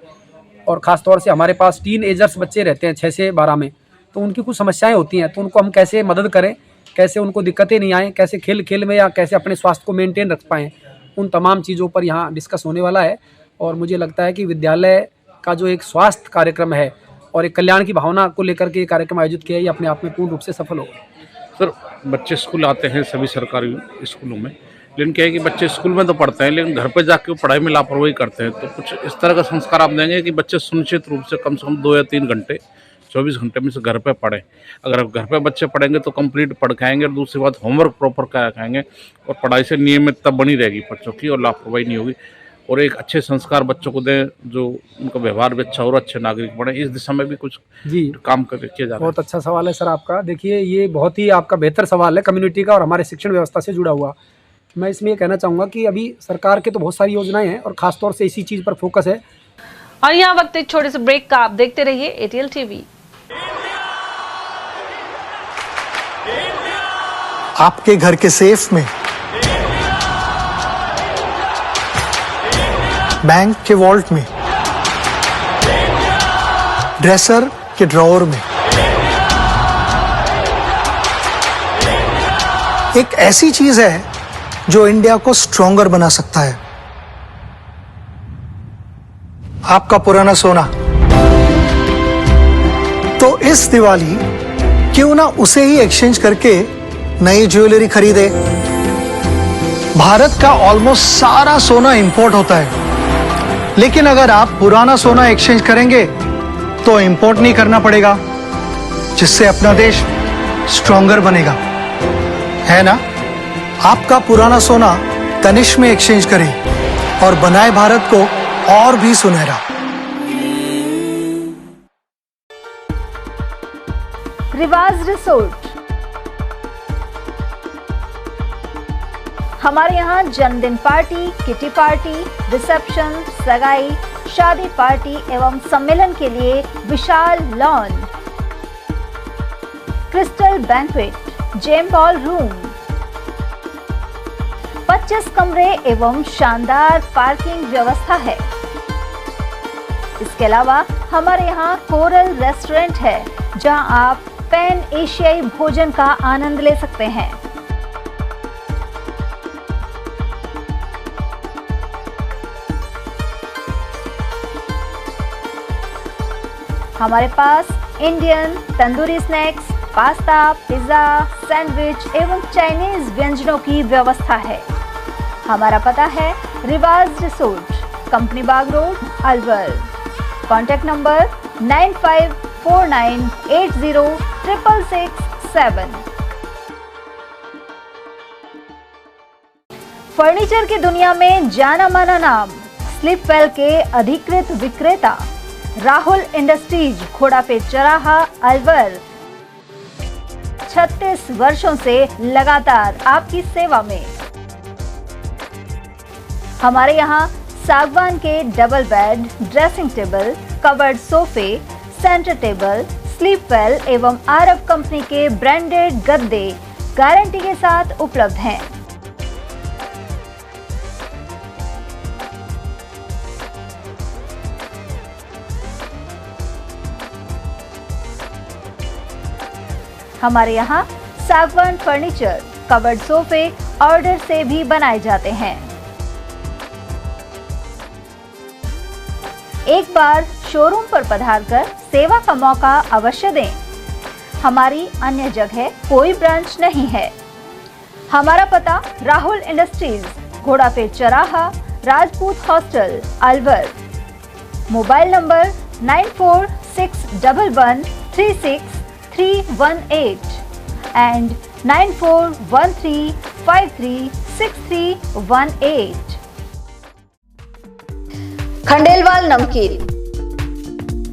और ख़ास तौर से हमारे पास टीन एजर्स बच्चे रहते हैं 6 से 12 में, तो उनकी कुछ समस्याएं होती हैं, तो उनको हम कैसे मदद करें, कैसे उनको दिक्कतें नहीं आएँ, कैसे खेल खेल में या कैसे अपने स्वास्थ्य को मेंटेन रख पाएँ, उन तमाम चीज़ों पर यहाँ डिस्कस होने वाला है। और मुझे लगता है कि विद्यालय का जो एक स्वास्थ्य कार्यक्रम है और एक कल्याण की भावना को लेकर के ये कार्यक्रम आयोजित किया, ये अपने आप में पूर्ण रूप से सफल होगा। सर, बच्चे स्कूल आते हैं सभी सरकारी स्कूलों में, लेकिन क्या है कि बच्चे स्कूल में तो पढ़ते हैं लेकिन घर पे जाके पढ़ाई में लापरवाही करते हैं। तो कुछ इस तरह का संस्कार आप देंगे कि बच्चे सुनिश्चित रूप से कम 2 या 3 घंटे 24 घंटे में से घर पे पढ़ें। अगर घर पे बच्चे पढ़ेंगे तो कंप्लीट पढ़ के आएंगे और दूसरी बात होमवर्क प्रॉपर कराएंगे और पढ़ाई से नियमितता बनी रहेगी बच्चों की और लापरवाही नहीं होगी और एक अच्छे संस्कार बच्चों को दें जो उनका व्यवहार भी अच्छा और अच्छे नागरिक बने। इस दिशा में भी कुछ काम किया जा रहा है। बहुत अच्छा सवाल है सर आपका। देखिए, ये बहुत ही आपका बेहतर सवाल है कम्युनिटी का और हमारे शिक्षण व्यवस्था से जुड़ा हुआ। मैं इसमें ये कहना चाहूँगा कि अभी सरकार के तो बहुत सारी योजनाएं हैं और ख़ासतौर से इसी चीज़ पर फोकस है। और यहाँ वक्त एक छोटे से ब्रेक का, आप देखते रहिए ATL TV। आपके घर के सेफ में, बैंक के वॉल्ट में, ड्रेसर के ड्रॉअर में, एक ऐसी चीज है जो इंडिया को स्ट्रॉन्गर बना सकता है, आपका पुराना सोना। तो इस दिवाली क्यों ना उसे ही एक्सचेंज करके नई ज्वेलरी खरीदे। भारत का ऑलमोस्ट सारा सोना इंपोर्ट होता है लेकिन अगर आप पुराना सोना एक्सचेंज करेंगे तो इंपोर्ट नहीं करना पड़ेगा, जिससे अपना देश स्ट्रॉन्गर बनेगा, है ना? आपका पुराना सोना तनिष्क में एक्सचेंज करें और बनाए भारत को और भी सुनहरा। रिवाज रिसोर्ट। हमारे यहाँ जन्मदिन पार्टी, किटी पार्टी, रिसेप्शन, सगाई, शादी पार्टी एवं सम्मेलन के लिए विशाल lawn, crystal banquet, gem ball room, 25 कमरे एवं शानदार पार्किंग व्यवस्था है। इसके अलावा हमारे यहाँ कोरल रेस्टोरेंट है, जहां आप पैन एशियाई भोजन का आनंद ले सकते हैं। हमारे पास Indian, tandoori snacks, pasta, pizza, sandwich एवं चाइनीज व्यंजनों की व्यवस्था है। हमारा पता है Riwaz resort, company Bagh road, Alwar. Contact number 9549806667। Furniture की दुनिया में जाना माना नाम स्लीपवेल के अधिकृत विक्रेता राहुल इंडस्ट्रीज, घोड़ापेट चौराहा, अलवर। 36 वर्षों से लगातार आपकी सेवा में। हमारे यहाँ सागवान के double bed, dressing table, covered सोफे, सेंटर टेबल, स्लीपवेल एवं आरब कंपनी के ब्रांडेड गद्दे गारंटी के साथ उपलब्ध हैं। हमारे यहाँ सागवान फर्नीचर, कवर्ड सोफे ऑर्डर से भी बनाए जाते हैं। एक बार शोरूम पर पधारकर सेवा का मौका अवश्य दें। हमारी अन्य जगह कोई ब्रांच नहीं है। हमारा पता राहुल इंडस्ट्रीज, घोड़ापेट चौराहा, Rajput hostel, Alwar. Mobile number 9461136318 and 9413536318। Khandelwal नमकीन।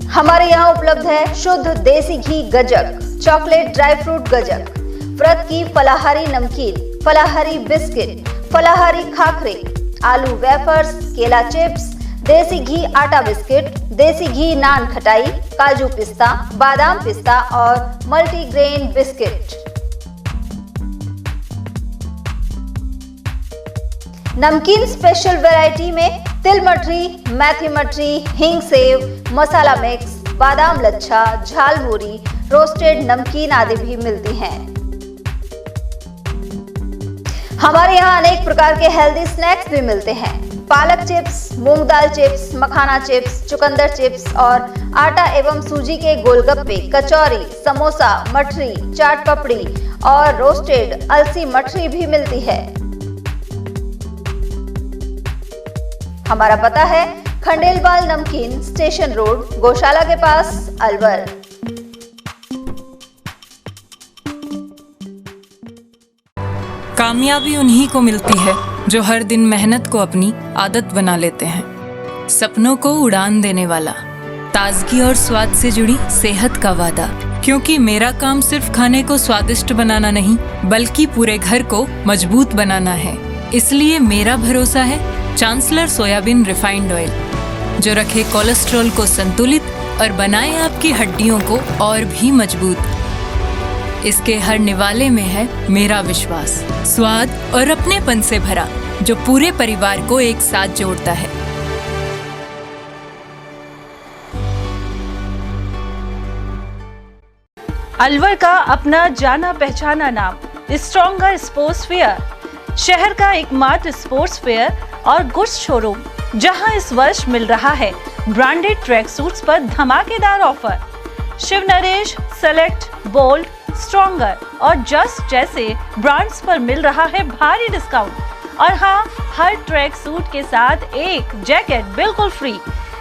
हमारे यहाँ उपलब्ध है शुद्ध देसी घी गजक, चॉकलेट ड्राई फ्रूट गजक, व्रत की फलाहारी नमकीन, फलाहारी बिस्किट, फलाहारी खाखरे, आलू वेफर्स, केला चिप्स, देसी घी आटा बिस्किट, देसी घी नान खटाई, काजू पिस्ता, बादाम पिस्ता और मल्टीग्रेन बिस्किट। नमकीन स्पेशल वैरायटी में तिल मठरी, मेथी मठरी, हींग सेव, मसाला मिक्स, बादाम लच्छा, झालमुरी, रोस्टेड नमकीन आदि भी मिलती हैं। हमारे यहाँ अनेक प्रकार के हेल्दी स्नैक्स भी मिलते हैं। पालक चिप्स, मूंग दाल चिप्स, मखाना चिप्स, चुकंदर चिप्स और आटा एवं सूजी के गोलगप्पे, कचौरी, समोसा, मठरी, चाट पपड़ी और रोस्टेड अलसी मठरी भी मिलती है। हमारा पता है खंडेलवाल नमकीन, स्टेशन रोड, गौशाला के पास, अलवर। कामयाबी उन्हीं को मिलती है जो हर दिन मेहनत को अपनी आदत बना लेते हैं। सपनों को उड़ान देने वाला, ताजगी और स्वाद से जुड़ी सेहत का वादा। क्योंकि मेरा काम सिर्फ खाने को स्वादिष्ट बनाना नहीं, बल्कि पूरे घर को मजबूत बनाना है। इसलिए मेरा भरोसा है चांसलर सोयाबीन रिफाइंड ऑयल, जो रखे कोलेस्ट्रॉल को संतुलित और बनाए आपकी हड्डियों को और भी मजबूत। इसके हर निवाले में है मेरा विश्वास, स्वाद और अपनेपन से भरा, जो पूरे परिवार को एक साथ जोड़ता है। अलवर का अपना जाना पहचाना नाम स्ट्रॉन्गर स्पोर्ट्स फेयर, शहर का एकमात्र स्पोर्ट्स फेयर और गुड्स शोरूम, जहां इस वर्ष मिल रहा है ब्रांडेड ट्रैक सूट्स पर धमाकेदार offer. Shiv Naresh, select, bold, stronger और जस्ट जैसे ब्रांड्स पर मिल रहा है भारी डिस्काउंट। और हाँ, हर ट्रैक सूट के साथ एक जैकेट बिल्कुल फ्री।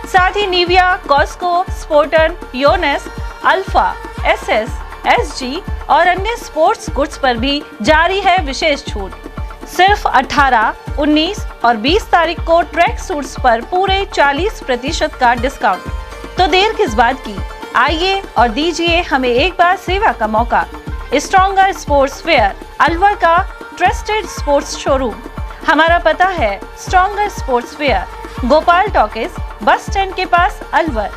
साथ ही Nivia, Cosco, Sporton, Yonex, Alpha, SS, SG और अन्य स्पोर्ट्स गुड्स पर भी जारी है विशेष छूट। सिर्फ 18, 19 और 20 तारीख को ट्रैक सूट्स पर पूरे 40% का डिस्काउंट। तो देर किस बात की, आइए और दीजिए हमें एक बार सेवा का मौका। स्ट्रॉन्गर स्पोर्ट्स वेयर, अलवर का ट्रस्टेड स्पोर्ट्स शोरूम। हमारा पता है stronger sports wear, Gopal talkies, bus stand के पास, अलवर।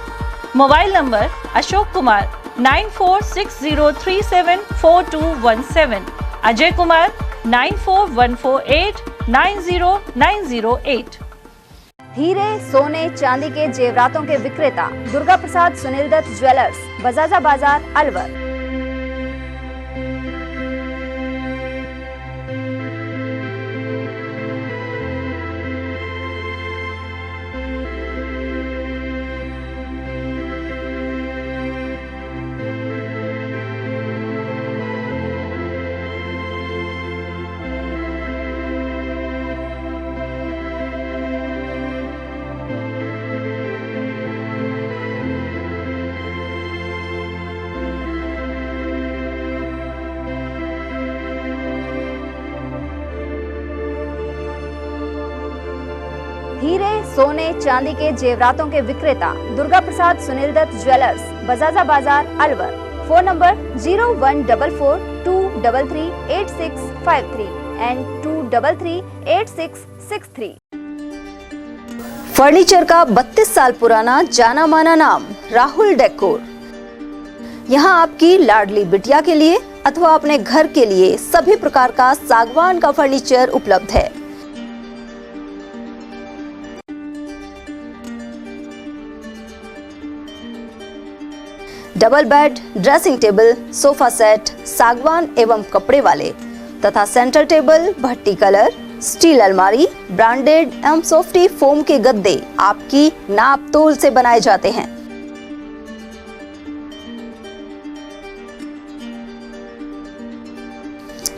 Mobile number Ashok Kumar 9460374217, Ajay Kumar 9414890908। हीरे, सोने, चांदी के जेवरातों के विक्रेता दुर्गा प्रसाद सुनील दत्त ज्वेलर्स, बजाजा बाजार, अलवर। हीरे, सोने, चांदी के जेवरातों के विक्रेता दुर्गा प्रसाद सुनील दत्त ज्वेलर्स, बजाजा बाजार, Alwar. Phone number 0144233853 and 2338663। Furniture का 32 साल पुराना जाना माना नाम राहुल डेकोर। यहाँ आपकी लाडली बिटिया के लिए अथवा अपने घर के लिए सभी प्रकार का सागवान का फर्नीचर उपलब्ध है। Double bed, dressing table, sofa set, सागवान एवं कपड़े वाले तथा सेंटर टेबल, भट्टी कलर, स्टील अलमारी, ब्रांडेड एवं सॉफ्टी फोम के गद्दे आपकी नाप तोल से बनाए जाते हैं।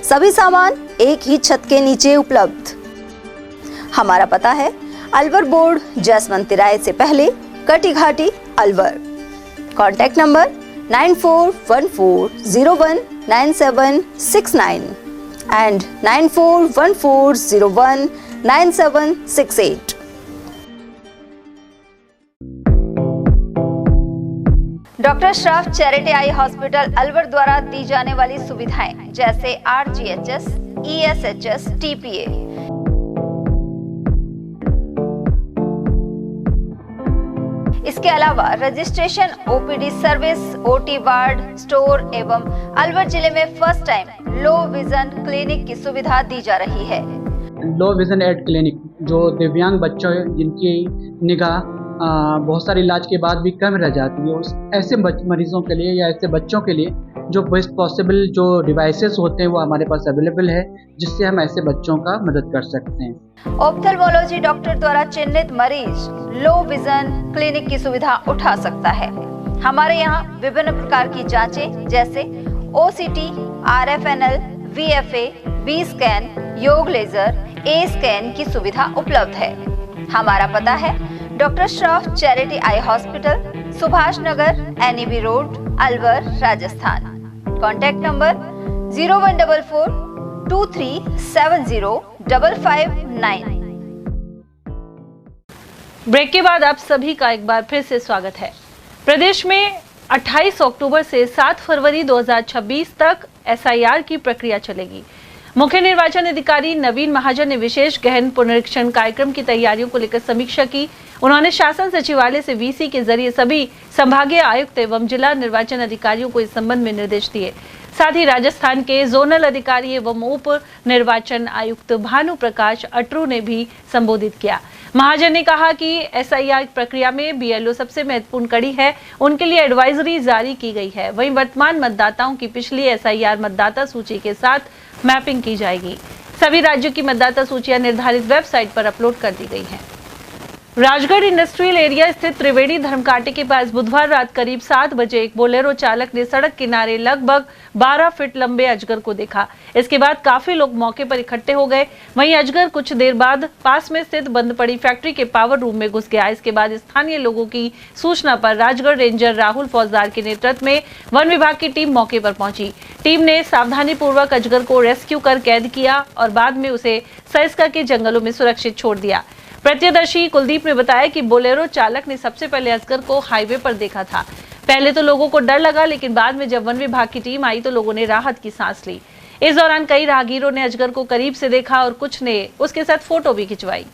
सभी सामान एक ही छत के नीचे उपलब्ध। हमारा पता है अलवर बोर्ड, जैसमंत तिराहे से पहले, Kati Ghati, Alwar. Contact number 9414019769 and 9414019768। Doctor Shroff charity eye hospital Alwar द्वारा दी जाने वाली सुविधाएं जैसे RGHS, ESHS, TPA। इसके अलावा registration, OPD service, OT ward, store एवं अलवर जिले में first time low vision clinic की सुविधा दी जा रही है। लो विजन एड क्लिनिक जो दिव्यांग बच्चों जिनकी निगाह बहुत सारे इलाज के बाद भी कम रह जाती है, उस ऐसे मरीजों के लिए या ऐसे बच्चों के लिए जो बेस्ट पॉसिबल जो डिवाइसेस होते हैं वो हमारे पास अवेलेबल है, जिससे हम ऐसे बच्चों का मदद कर सकते हैं। ऑप्थेल्मोलॉजी डॉक्टर द्वारा चिन्हित मरीज लो विजन क्लिनिक की सुविधा उठा सकता है। हमारे यहाँ विभिन्न प्रकार की जांचें जैसे OCT, RFNL, VFA, B scan, YAG laser, A scan की सुविधा उपलब्ध है। हमारा पता है doctor Shroff charity eye hospital, Subhash Nagar, NEB road, Alwar, Rajasthan. Contact number 014423705559। Break के बाद आप सभी का एक बार फिर से स्वागत है। प्रदेश में 28 अक्टूबर से 7 फरवरी 2026 तक SIR की प्रक्रिया चलेगी। मुख्य निर्वाचन अधिकारी नवीन महाजन ने विशेष गहन पुनरीक्षण कार्यक्रम की तैयारियों को लेकर समीक्षा की। उन्होंने शासन सचिवालय से VC के जरिए सभी संभागीय आयुक्त एवं जिला निर्वाचन अधिकारियों को इस संबंध में निर्देश दिए। साथ ही राजस्थान के जोनल अधिकारी एवं उप निर्वाचन आयुक्त भानु प्रकाश अटरू ने भी संबोधित किया। महाजन ने कहा कि SIR प्रक्रिया में BLO सबसे महत्वपूर्ण कड़ी है, उनके लिए एडवाइजरी जारी की गई है। वहीं वर्तमान मतदाताओं की पिछली SIR मतदाता सूची के साथ मैपिंग की जाएगी। सभी राज्यों की मतदाता सूचियां निर्धारित वेबसाइट पर अपलोड कर दी गई हैं। राजगढ़ इंडस्ट्रियल एरिया स्थित त्रिवेणी धर्मकांटे के पास बुधवार रात करीब 7 बजे एक बोलेरो चालक ने सड़क किनारे लगभग 12 फीट लंबे अजगर को देखा। इसके बाद काफी लोग मौके पर इकट्ठे हो गए। वहीं अजगर कुछ देर बाद पास में स्थित बंद पड़ी फैक्ट्री के पावर रूम में घुस गया। इसके बाद स्थानीय लोगों की सूचना पर राजगढ़ रेंजर राहुल फौजदार के नेतृत्व में वन विभाग की टीम मौके पर पहुंची। टीम ने सावधानी पूर्वक अजगर को रेस्क्यू कर कैद किया और बाद में उसे सरिस्का के जंगलों में सुरक्षित छोड़ दिया। प्रत्यक्षदर्शी कुलदीप ने बताया कि बोलेरो चालक ने सबसे पहले अजगर को हाईवे पर देखा था। पहले तो लोगों को डर लगा, लेकिन बाद में जब वन विभाग की टीम आई तो लोगों ने राहत की सांस ली। इस दौरान कई राहगीरों ने अजगर को करीब से देखा और कुछ ने उसके साथ फोटो भी खिंचवाई।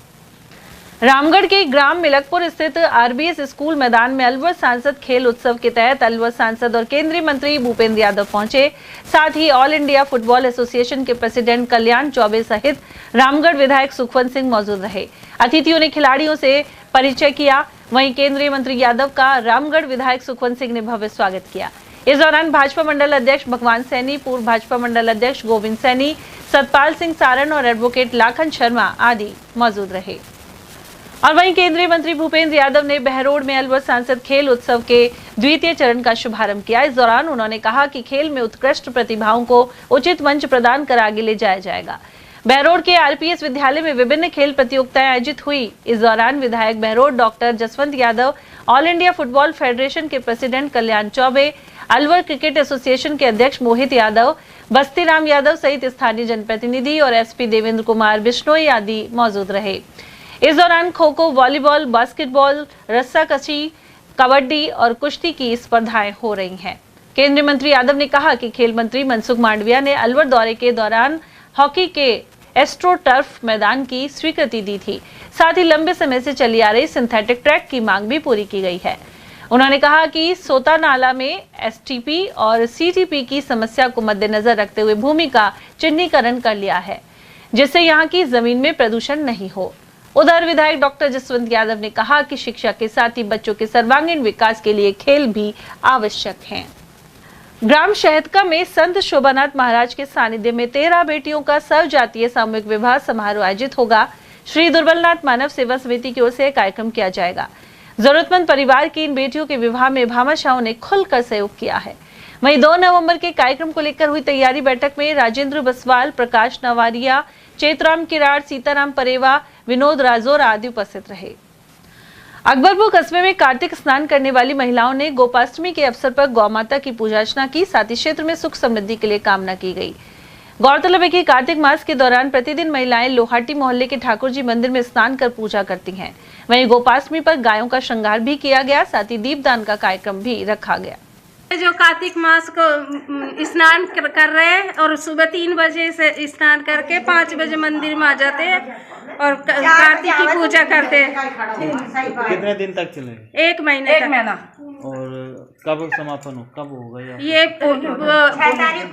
रामगढ़ के ग्राम मिलकपुर स्थित आरबीएस स्कूल मैदान में अलवर सांसद खेल उत्सव के तहत अलवर सांसद और केंद्रीय मंत्री भूपेंद्र यादव पहुंचे। साथ ही ऑल इंडिया फुटबॉल एसोसिएशन के प्रेसिडेंट कल्याण चौबे सहित रामगढ़ विधायक सुखवंत सिंह मौजूद रहे। अतिथियों ने खिलाड़ियों से परिचय किया। वहीं केंद्रीय मंत्री यादव का रामगढ़ विधायक सुखवंत सिंह ने भव्य स्वागत किया। इस दौरान भाजपा मंडल अध्यक्ष भगवान सैनी, पूर्व भाजपा मंडल अध्यक्ष गोविंद सैनी, सतपाल सिंह सारण और एडवोकेट लाखन शर्मा आदि मौजूद रहे। और वहीं केंद्रीय मंत्री भूपेंद्र यादव ने बहरोड में अलवर सांसद खेल उत्सव के द्वितीय चरण का शुभारंभ किया। इस दौरान उन्होंने कहा कि खेल में उत्कृष्ट प्रतिभाओं को उचित मंच प्रदान कर आगे ले जाया जाएगा। बहरोड के आरपीएस विद्यालय में विभिन्न खेल प्रतियोगिताएं आयोजित हुई। इस दौरान विधायक Behror doctor Jaswant Yadav, all India football federation के प्रेसिडेंट कल्याण चौबे, अलवर क्रिकेट एसोसिएशन के अध्यक्ष मोहित यादव, बस्तीराम यादव सहित स्थानीय जनप्रतिनिधि और एसपी देवेंद्र कुमार बिश्नोई आदि मौजूद रहे। इस दौरान खो खो, वॉलीबॉल, बास्केटबॉल, रस्साकशी, कबड्डी और कुश्ती की स्पर्धाएं हो रही हैं। केंद्रीय मंत्री यादव ने कहा कि खेल मंत्री मनसुख मांडविया ने अलवर दौरे के दौरान हॉकी के एस्ट्रो टर्फ मैदान की स्वीकृति दी थी। साथ ही लंबे समय से चली आ रही सिंथेटिक ट्रैक की मांग भी पूरी की गई है। उन्होंने कहा कि सोता नाला में एसटीपी और सीटीपी की समस्या को मद्देनजर रखते हुए भूमि का चिन्हीकरण कर लिया है, जिससे यहाँ की जमीन में प्रदूषण नहीं हो। उधर विधायक डॉक्टर जसवंत यादव ने कहा कि शिक्षा के साथ ही बच्चों के सर्वांगीण विकास के लिए खेल भी आवश्यक हैं। ग्राम शहदका में संत शोभानाथ महाराज के सानिध्य में 13 बेटियों का सर्वजातीय सामूहिक विवाह समारोह आयोजित होगा। श्री दुर्बलनाथ मानव सेवा समिति की ओर से कार्यक्रम किया जाएगा। जरूरतमंद परिवार की इन बेटियों के विवाह में भामाशाहों ने खुलकर सहयोग किया है। वहीं 2 नवंबर के कार्यक्रम को लेकर हुई तैयारी बैठक में राजेंद्र बसवाल, प्रकाश नवारिया, चेतराम किराड़, सीताराम परेवा, विनोद राजौरा आदि उपस्थित रहे। अकबरपुर कस्बे में कार्तिक स्नान करने वाली महिलाओं ने गोपाष्टमी के अवसर पर गौ माता की पूजा अर्चना की। साथ ही क्षेत्र में सुख समृद्धि के लिए कामना की गई। गौरतलब है कि कार्तिक मास के दौरान प्रतिदिन महिलाएं लोहाटी मोहल्ले के ठाकुर जी मंदिर में स्नान कर पूजा करती हैं। वहीं गोपाष्टमी पर गायों का श्रृंगार भी किया गया। साथ ही दीपदान का कार्यक्रम भी रखा गया। जो कार्तिक मास को स्नान कर रहे हैं और सुबह 3 बजे से स्नान करके 5 बजे मंदिर में आ जाते हैं और कार्तिक की पूजा करते हैं। कितने दिन तक चले? 1 महीने। और कब समापन हो, कब होगा ये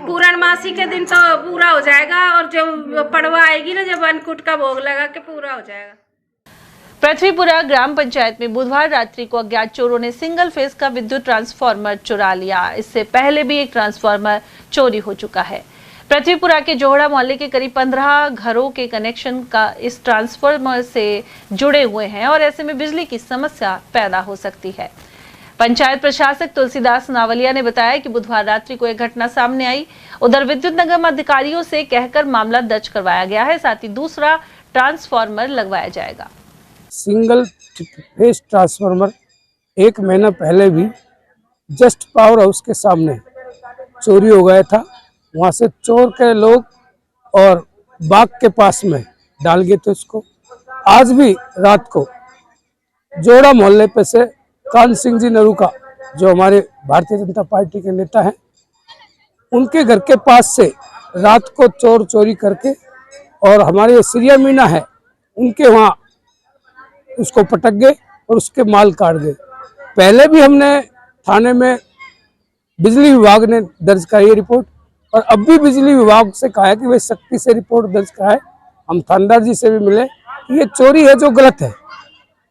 पूर्णमासी के दिन तो पूरा हो जाएगा और जो पड़वा आएगी ना, जब अन्नकूट का भोग लगा के पूरा हो जाएगा। पृथ्वीपुरा ग्राम पंचायत में बुधवार रात्रि को अज्ञात चोरों ने सिंगल फेस का विद्युत ट्रांसफार्मर चुरा लिया। इससे पहले भी एक ट्रांसफार्मर चोरी हो चुका है। पृथ्वीपुरा के जोहड़ा मोहल्ले के करीब 15 घरों के कनेक्शन का इस ट्रांसफार्मर से जुड़े हुए हैं और ऐसे में बिजली की समस्या पैदा हो सकती है। पंचायत प्रशासक तुलसीदास नावलिया ने बताया कि बुधवार रात्रि को एक घटना सामने आई। उधर विद्युत निगम अधिकारियों से कहकर मामला दर्ज करवाया गया है। साथ ही दूसरा ट्रांसफार्मर लगवाया जाएगा। सिंगल फेस ट्रांसफार्मर 1 महीना पहले भी जस्ट पावर हाउस के सामने चोरी हो गया था। वहां से चोर के लोग और बाग के पास में डाल गए थे उसको। आज भी रात को जोड़ा मोहल्ले पे से कान सिंह जी नरूका, जो हमारे भारतीय जनता पार्टी के नेता हैं, उनके घर के पास से रात को चोर चोरी करके, और हमारे सिरिया मीना है उनके वहाँ उसको पटक गए और उसके माल काट गए। पहले भी हमने थाने में बिजली विभाग ने दर्ज कराई रिपोर्ट और अब भी बिजली विभाग से कहा है कि वे सख्ती से रिपोर्ट दर्ज कराए। हम थानेदार जी से भी मिले कि ये चोरी है जो गलत है,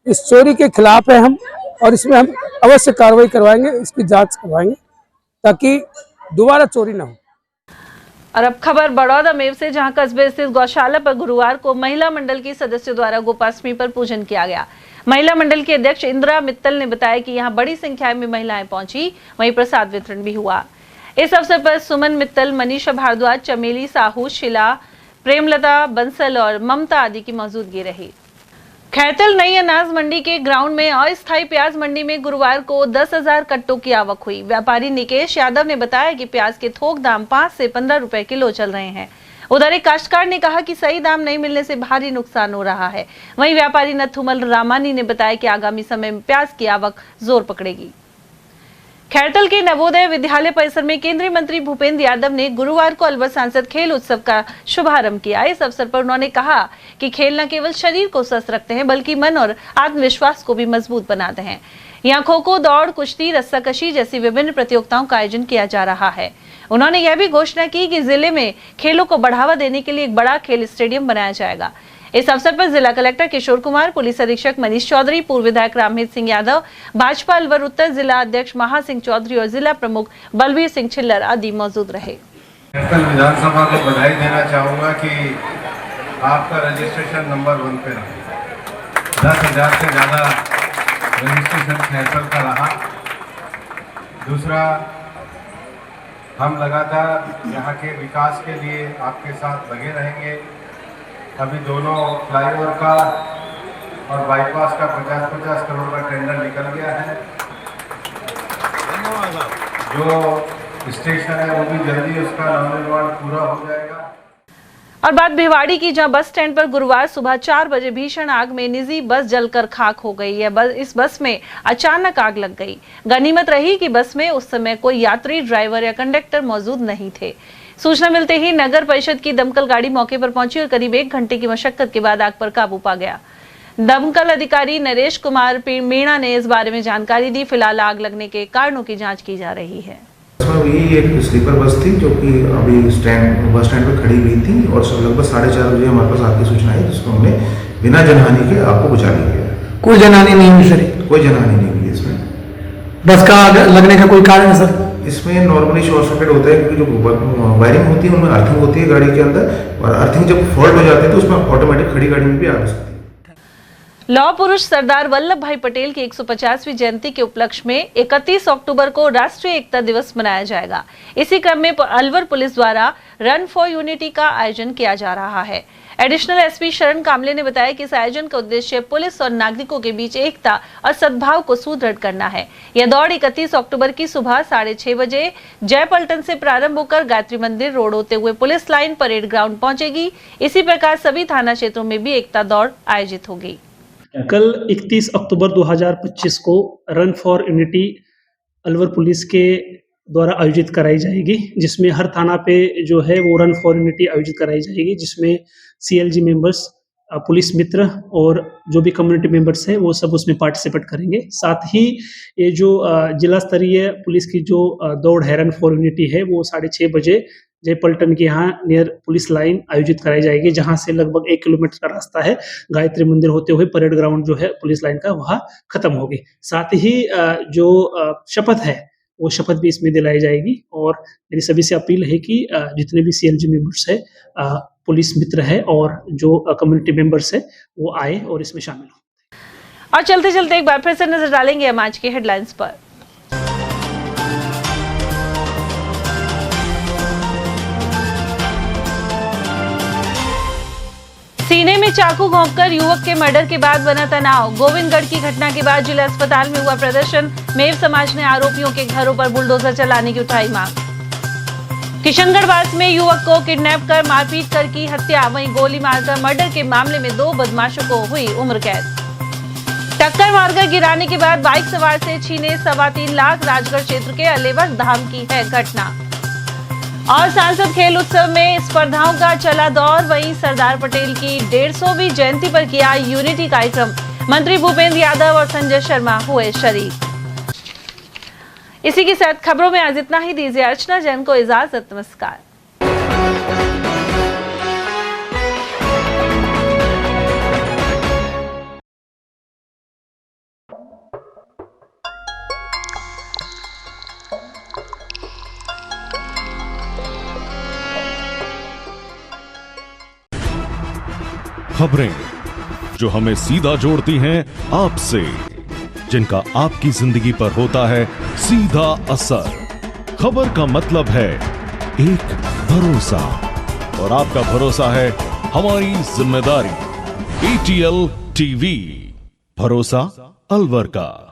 इस चोरी के खिलाफ है हम, और इसमें हम अवश्य कार्रवाई करवाएंगे, इसकी जांच करवाएंगे ताकि दोबारा चोरी ना हो। और अब खबर बड़ौदा मेव से, जहां कस्बे स्थित गौशाला पर गुरुवार को महिला मंडल की सदस्यों द्वारा गोपाष्टमी पर पूजन किया गया। महिला मंडल की अध्यक्ष इंदिरा मित्तल ने बताया कि यहां बड़ी संख्या में महिलाएं पहुंची, वहीं प्रसाद वितरण भी हुआ। इस अवसर पर सुमन मित्तल, मनीषा भारद्वाज, चमेली साहू, शिला, प्रेमलता बंसल और ममता आदि की मौजूदगी रही। खैरतल नई अनाज मंडी के ग्राउंड में अस्थायी प्याज मंडी में गुरुवार को 10,000 कट्टों की आवक हुई। व्यापारी निकेश यादव ने बताया कि प्याज के थोक दाम 5 से 15 रुपए किलो चल रहे हैं। उधर एक काश्तकार ने कहा कि सही दाम नहीं मिलने से भारी नुकसान हो रहा है। वहीं व्यापारी नथुमल रामानी ने बताया कि आगामी समय में प्याज की आवक जोर पकड़ेगी। खैरतल के नवोदय विद्यालय परिसर में केंद्रीय मंत्री भूपेंद्र यादव ने गुरुवार को अलवर सांसद खेल उत्सव का शुभारंभ किया। इस अवसर पर उन्होंने कहा कि खेल न केवल शरीर को स्वस्थ रखते हैं बल्कि मन और आत्मविश्वास को भी मजबूत बनाते हैं। यहाँ खो-खो, दौड़, कुश्ती, रस्साकशी जैसी विभिन्न प्रतियोगिताओं का आयोजन किया जा रहा है। उन्होंने यह भी घोषणा की कि जिले में खेलों को बढ़ावा देने के लिए एक बड़ा खेल स्टेडियम बनाया जाएगा। इस अवसर पर जिला कलेक्टर किशोर कुमार, पुलिस अधीक्षक मनीष चौधरी, पूर्व विधायक रामहित सिंह यादव, भाजपा अलवर उत्तर जिला अध्यक्ष महासिंह चौधरी और जिला प्रमुख बलवीर सिंह छिल्लर आदि मौजूद रहे। विधानसभा को बधाई देना चाहूँगा कि आपका रजिस्ट्रेशन नंबर 1 पे रहा। 10,000 से ज़्यादा रजिस्ट्रेशन खैरतल का रहा। दूसरा, हम लगातार यहाँ के विकास के लिए आपके साथ लगे रहेंगे। अभी दोनों फ्लाईओवर का और बाईपास का 50-50 करोड़ का टेंडर निकल गया है। जो स्टेशन है वो भी जल्दी उसका नवनिर्माण पूरा हो जाएगा। और बात भिवाड़ी की, जहां बस स्टैंड पर गुरुवार सुबह 4 बजे भीषण आग में निजी बस जलकर खाक हो गई है। इस बस में अचानक आग लग गई। गनीमत रही कि बस में उस समय कोई यात्री, ड्राइवर या कंडक्टर मौजूद नहीं थे। सूचना मिलते ही नगर परिषद की दमकल गाड़ी मौके पर पहुंची और करीब 1 घंटे की मशक्कत के बाद आग पर काबू पा गया। दमकल अधिकारी नरेश कुमार मीणा ने इस बारे में जानकारी दी। फिलहाल आग लगने के कारणों की जांच की जा रही है। यही एक स्लीपर बस थी जो कि अभी बस स्टैंड पर खड़ी हुई थी और लगभग 4:30 बजे हमारे पास आगे सूचना आई, जिसको हमने बिना जनहानि के आपको बचा लिया। कोई जनहानि नहीं हुई सर? कोई जनहानि नहीं हुई इसमें। बस का लगने का कोई कारण है सर? इसमें नॉर्मली शॉर्ट सर्किट होता है, क्योंकि जो वायरिंग होती है उनमें अर्थिंग होती है गाड़ी के अंदर, और अर्थिंग जब फॉल्ट हो जाती है तो उसमें ऑटोमेटिक खड़ी गाड़ी में भी आग हो सकती है। लौह पुरुष सरदार वल्लभ भाई पटेल की 150वीं जयंती के उपलक्ष्य में 31 अक्टूबर को राष्ट्रीय एकता दिवस मनाया जाएगा। इसी क्रम में अलवर पुलिस द्वारा रन फॉर यूनिटी का आयोजन किया जा रहा है। एडिशनल एसपी शरण कामले ने बताया कि इस आयोजन का उद्देश्य पुलिस और नागरिकों के बीच एकता और सद्भाव को सुदृढ़ करना है। यह दौड़ 31 अक्टूबर की सुबह 6:30 बजे जयपल्टन से प्रारंभ होकर गायत्री मंदिर रोड होते हुए पुलिस लाइन परेड ग्राउंड पहुंचेगी। इसी प्रकार सभी थाना क्षेत्रों में भी एकता दौड़ आयोजित होगी। कल 31 अक्टूबर 2025 को run for unity Alwar police के द्वारा आयोजित कराई जाएगी, जिसमें हर थाना पे जो है वो रन फॉर यूनिटी आयोजित कराई जाएगी, जिसमें CLG मेंबर्स, पुलिस मित्र और जो भी कम्युनिटी मेंबर्स है वो सब उसमें पार्टिसिपेट करेंगे। साथ ही ये जो जिला स्तरीय पुलिस की जो दौड़ है रन फॉर यूनिटी है वो 6:30 बजे जयपल्टन के यहाँ नियर पुलिस लाइन आयोजित कराई जाएगी, जहां से लगभग 1 किलोमीटर का रास्ता है। गायत्री मंदिर होते हुए परेड ग्राउंड जो है पुलिस लाइन का वहाँ खत्म होगी। साथ ही जो शपथ है वो शपथ भी इसमें दिलाई जाएगी। और मेरी सभी से अपील है कि जितने भी CLG मेंबर्स है, पुलिस मित्र है और जो कम्युनिटी मेंबर्स है वो आए और इसमें शामिल हो। और चलते चलते एक बार फिर से नजर डालेंगे हम आज की हेडलाइंस पर। सीने में चाकू घोंपकर युवक के मर्डर के बाद बना तनाव। गोविंदगढ़ की घटना के बाद जिला अस्पताल में हुआ प्रदर्शन। मेव समाज ने आरोपियों के घरों पर बुलडोजर चलाने की उठाई मांग। किशनगढ़वास में युवक को किडनैप कर मारपीट कर की हत्या, वहीं गोली मारकर मर्डर के मामले में 2 बदमाशों को हुई उम्र कैद। टक्कर मारकर गिराने के बाद बाइक सवार से छीने 3.25 लाख। राजगढ़ क्षेत्र के अलेवर धाम की है घटना। और सांसद खेल उत्सव में स्पर्धाओं का चला दौर। वहीं सरदार पटेल की 150वीं जयंती पर किया यूनिटी कार्यक्रम। मंत्री भूपेंद्र यादव और संजय शर्मा हुए शरीक। इसी के साथ खबरों में आज इतना ही। दीजिए अर्चना जैन को इजाजत। नमस्कार। खबरें जो हमें सीधा जोड़ती हैं आपसे, जिनका आपकी जिंदगी पर होता है सीधा असर। खबर का मतलब है एक भरोसा, और आपका भरोसा है हमारी जिम्मेदारी। ATL TV, भरोसा अलवर का।